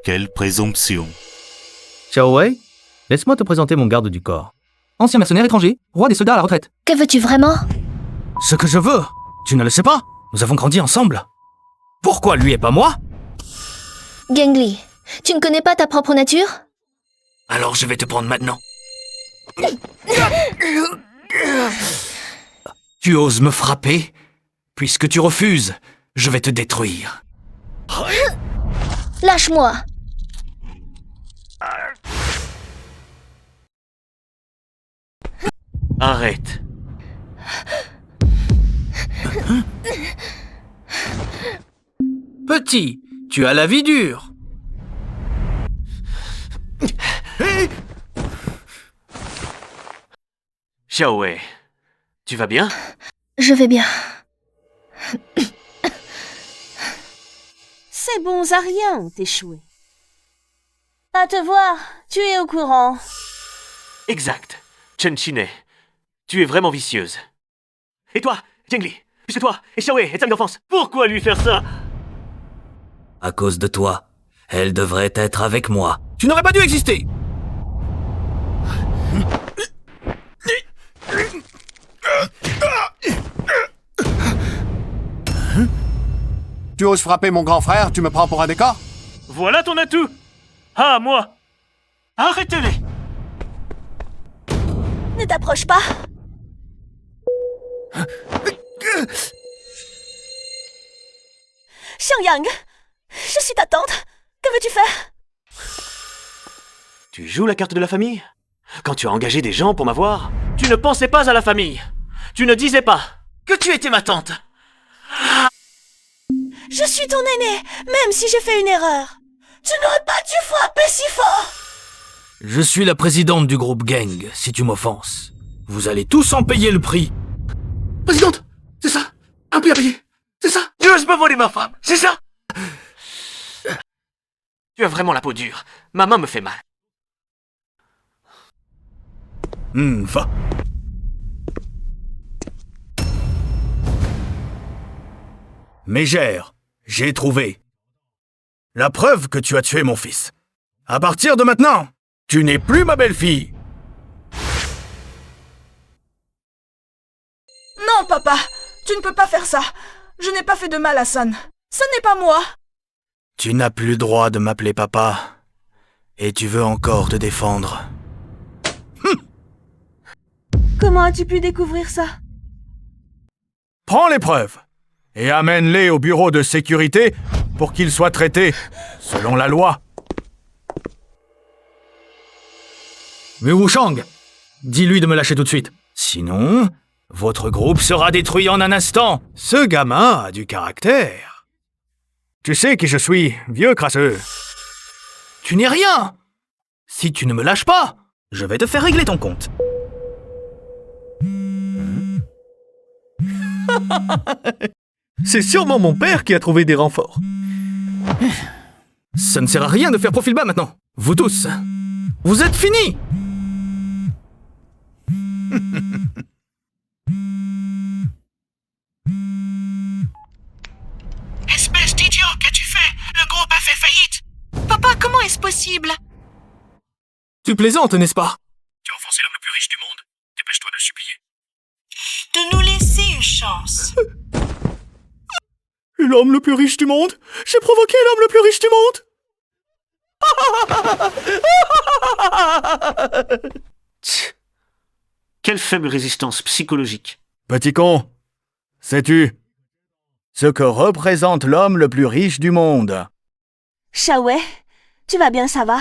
Quelle présomption. Xiaowei, laisse-moi te présenter mon garde du corps. Ancien mercenaire étranger, roi des soldats à la retraite. Que veux-tu vraiment? Ce que je veux. Tu ne le sais pas? Nous avons grandi ensemble. Pourquoi lui et pas moi? Gengli, tu ne connais pas ta propre nature? Alors je vais te prendre maintenant. Tu oses me frapper? Puisque tu refuses, je vais te détruire. Lâche-moi! Arrête. Petit, tu as la vie dure. Xiaowei, tu vas bien? Je vais bien. Ces bons Ariens ont échoué. À te voir, tu es au courant. Exact. Chen Shiné, tu es vraiment vicieuse. Et toi, Zhengli, puisque toi et Xiaowei êtes amis d'enfance, pourquoi lui faire ça? À cause de toi, elle devrait être avec moi. Tu n'aurais pas dû exister. Tu oses frapper mon grand frère, tu me prends pour un décor? Voilà ton atout. Ah, moi. Arrêtez-les. Ne t'approche pas. Xiangyang, je suis ta tante. Que veux-tu faire? Tu joues la carte de la famille? Quand tu as engagé des gens pour m'avoir, tu ne pensais pas à la famille. Tu ne disais pas que tu étais ma tante. Je suis ton aîné, même si j'ai fait une erreur. Tu n'aurais pas dû frapper si fort. Je suis la présidente du groupe Gang, si tu m'offenses. Vous allez tous en payer le prix. Présidente, c'est ça? Un prix à payer, c'est ça? Tu oses me voler ma femme, c'est ça? Tu as vraiment la peau dure. Ma main me fait mal. Va. Mégère, j'ai trouvé. La preuve que tu as tué mon fils. À partir de maintenant, tu n'es plus ma belle-fille. Non, papa, tu ne peux pas faire ça. Je n'ai pas fait de mal à San. Ce n'est pas moi. Tu n'as plus le droit de m'appeler papa. Et tu veux encore te défendre. Comment as-tu pu découvrir ça? Prends les preuves et amène-les au bureau de sécurité pour qu'ils soient traités selon la loi. Mu Wushang, dis-lui de me lâcher tout de suite. Sinon, votre groupe sera détruit en un instant. Ce gamin a du caractère. Tu sais qui je suis, vieux crasseux. Tu n'es rien. Si tu ne me lâches pas, je vais te faire régler ton compte. C'est sûrement mon père qui a trouvé des renforts. Ça ne sert à rien de faire profil bas maintenant. Vous tous, vous êtes finis. Espèce d'idiot, qu'as-tu fait? Le groupe a fait faillite. Papa, comment est-ce possible? Tu plaisantes, n'est-ce pas? Tu as offensé l'homme le plus riche du monde. Dépêche-toi de supplier. De nous laisser une chance. L'homme le plus riche du monde? J'ai provoqué l'homme le plus riche du monde. Quelle faible résistance psychologique. Petit con, sais-tu ce que représente l'homme le plus riche du monde? Xiaowei, tu vas bien, ça va?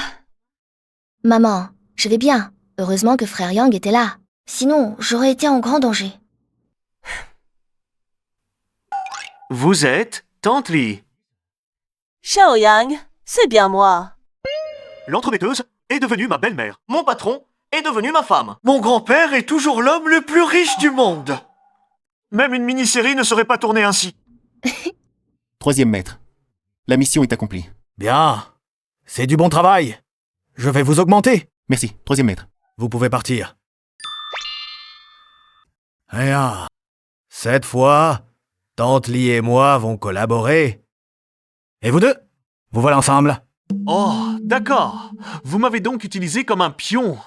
Maman, je vais bien. Heureusement que frère Yang était là. Sinon, j'aurais été en grand danger. Vous êtes Tante Li. Xiaoyang, c'est bien moi. L'entremetteuse est devenue ma belle-mère. Mon patron est devenu ma femme. Mon grand-père est toujours l'homme le plus riche du monde. Même une mini-série ne serait pas tournée ainsi. Troisième maître. La mission est accomplie. Bien. C'est du bon travail. Je vais vous augmenter. Merci. Troisième maître. Vous pouvez partir. Rien. Cette fois, Tante Li et moi vont collaborer. Et vous deux, vous voilà ensemble. Oh, d'accord. Vous m'avez donc utilisé comme un pion.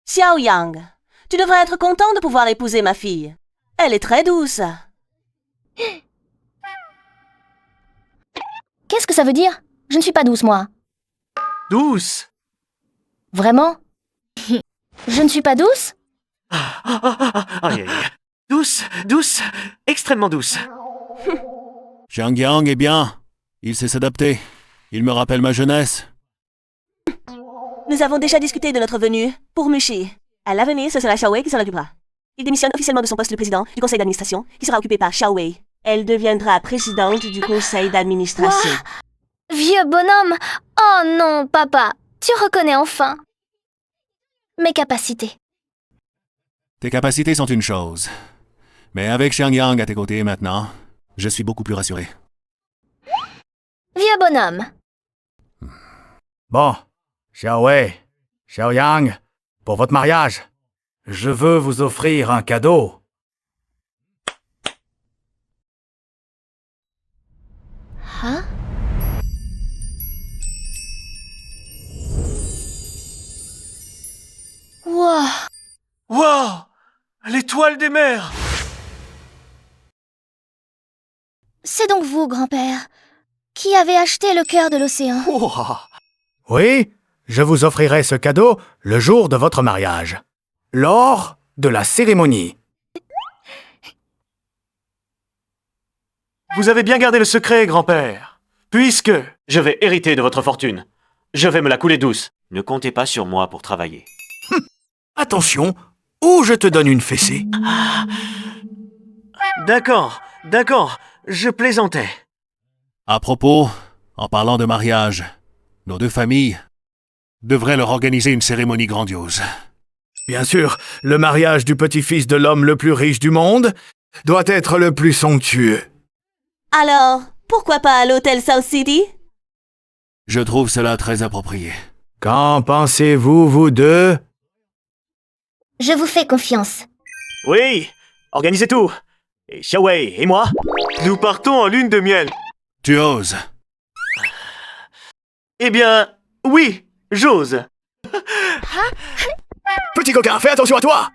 Xiaoyang, tu devrais être content de pouvoir épouser ma fille. Elle est très douce. Qu'est-ce que ça veut dire? Je ne suis pas douce, moi. Douce? Vraiment? Je ne suis pas douce? Aïe, aïe. Douce, douce, extrêmement douce. Xiang Yang est bien. Il sait s'adapter. Il me rappelle ma jeunesse. Nous avons déjà discuté de notre venue pour Mushi. À l'avenir, ce sera Xiaowei qui s'en occupera. Il démissionne officiellement de son poste de président du conseil d'administration, qui sera occupé par Xiaowei. Elle deviendra présidente du conseil d'administration. Vieux bonhomme! Oh non, papa! Tu reconnais enfin mes capacités. Tes capacités sont une chose. Mais avec Xiang Yang à tes côtés maintenant, je suis beaucoup plus rassuré. Vieux bonhomme. Bon, Xiaowei, Xiaoyang, pour votre mariage, je veux vous offrir un cadeau. Hein? Wow! Wow! L'étoile des mers! C'est donc vous, grand-père, qui avez acheté le cœur de l'océan. Oh. Oui, je vous offrirai ce cadeau le jour de votre mariage, lors de la cérémonie. Vous avez bien gardé le secret, grand-père. Puisque je vais hériter de votre fortune, je vais me la couler douce. Ne comptez pas sur moi pour travailler. Attention, ou je te donne une fessée. D'accord, d'accord, je plaisantais. À propos, en parlant de mariage, nos deux familles devraient leur organiser une cérémonie grandiose. Bien sûr, le mariage du petit-fils de l'homme le plus riche du monde doit être le plus somptueux. Alors, pourquoi pas à l'hôtel South City? Je trouve cela très approprié. Qu'en pensez-vous, vous deux? Je vous fais confiance. Oui, organisez tout. Et Xiaowei et moi, nous partons en lune de miel. Tu oses? Eh bien, oui, j'ose. Petit coquin, fais attention à toi!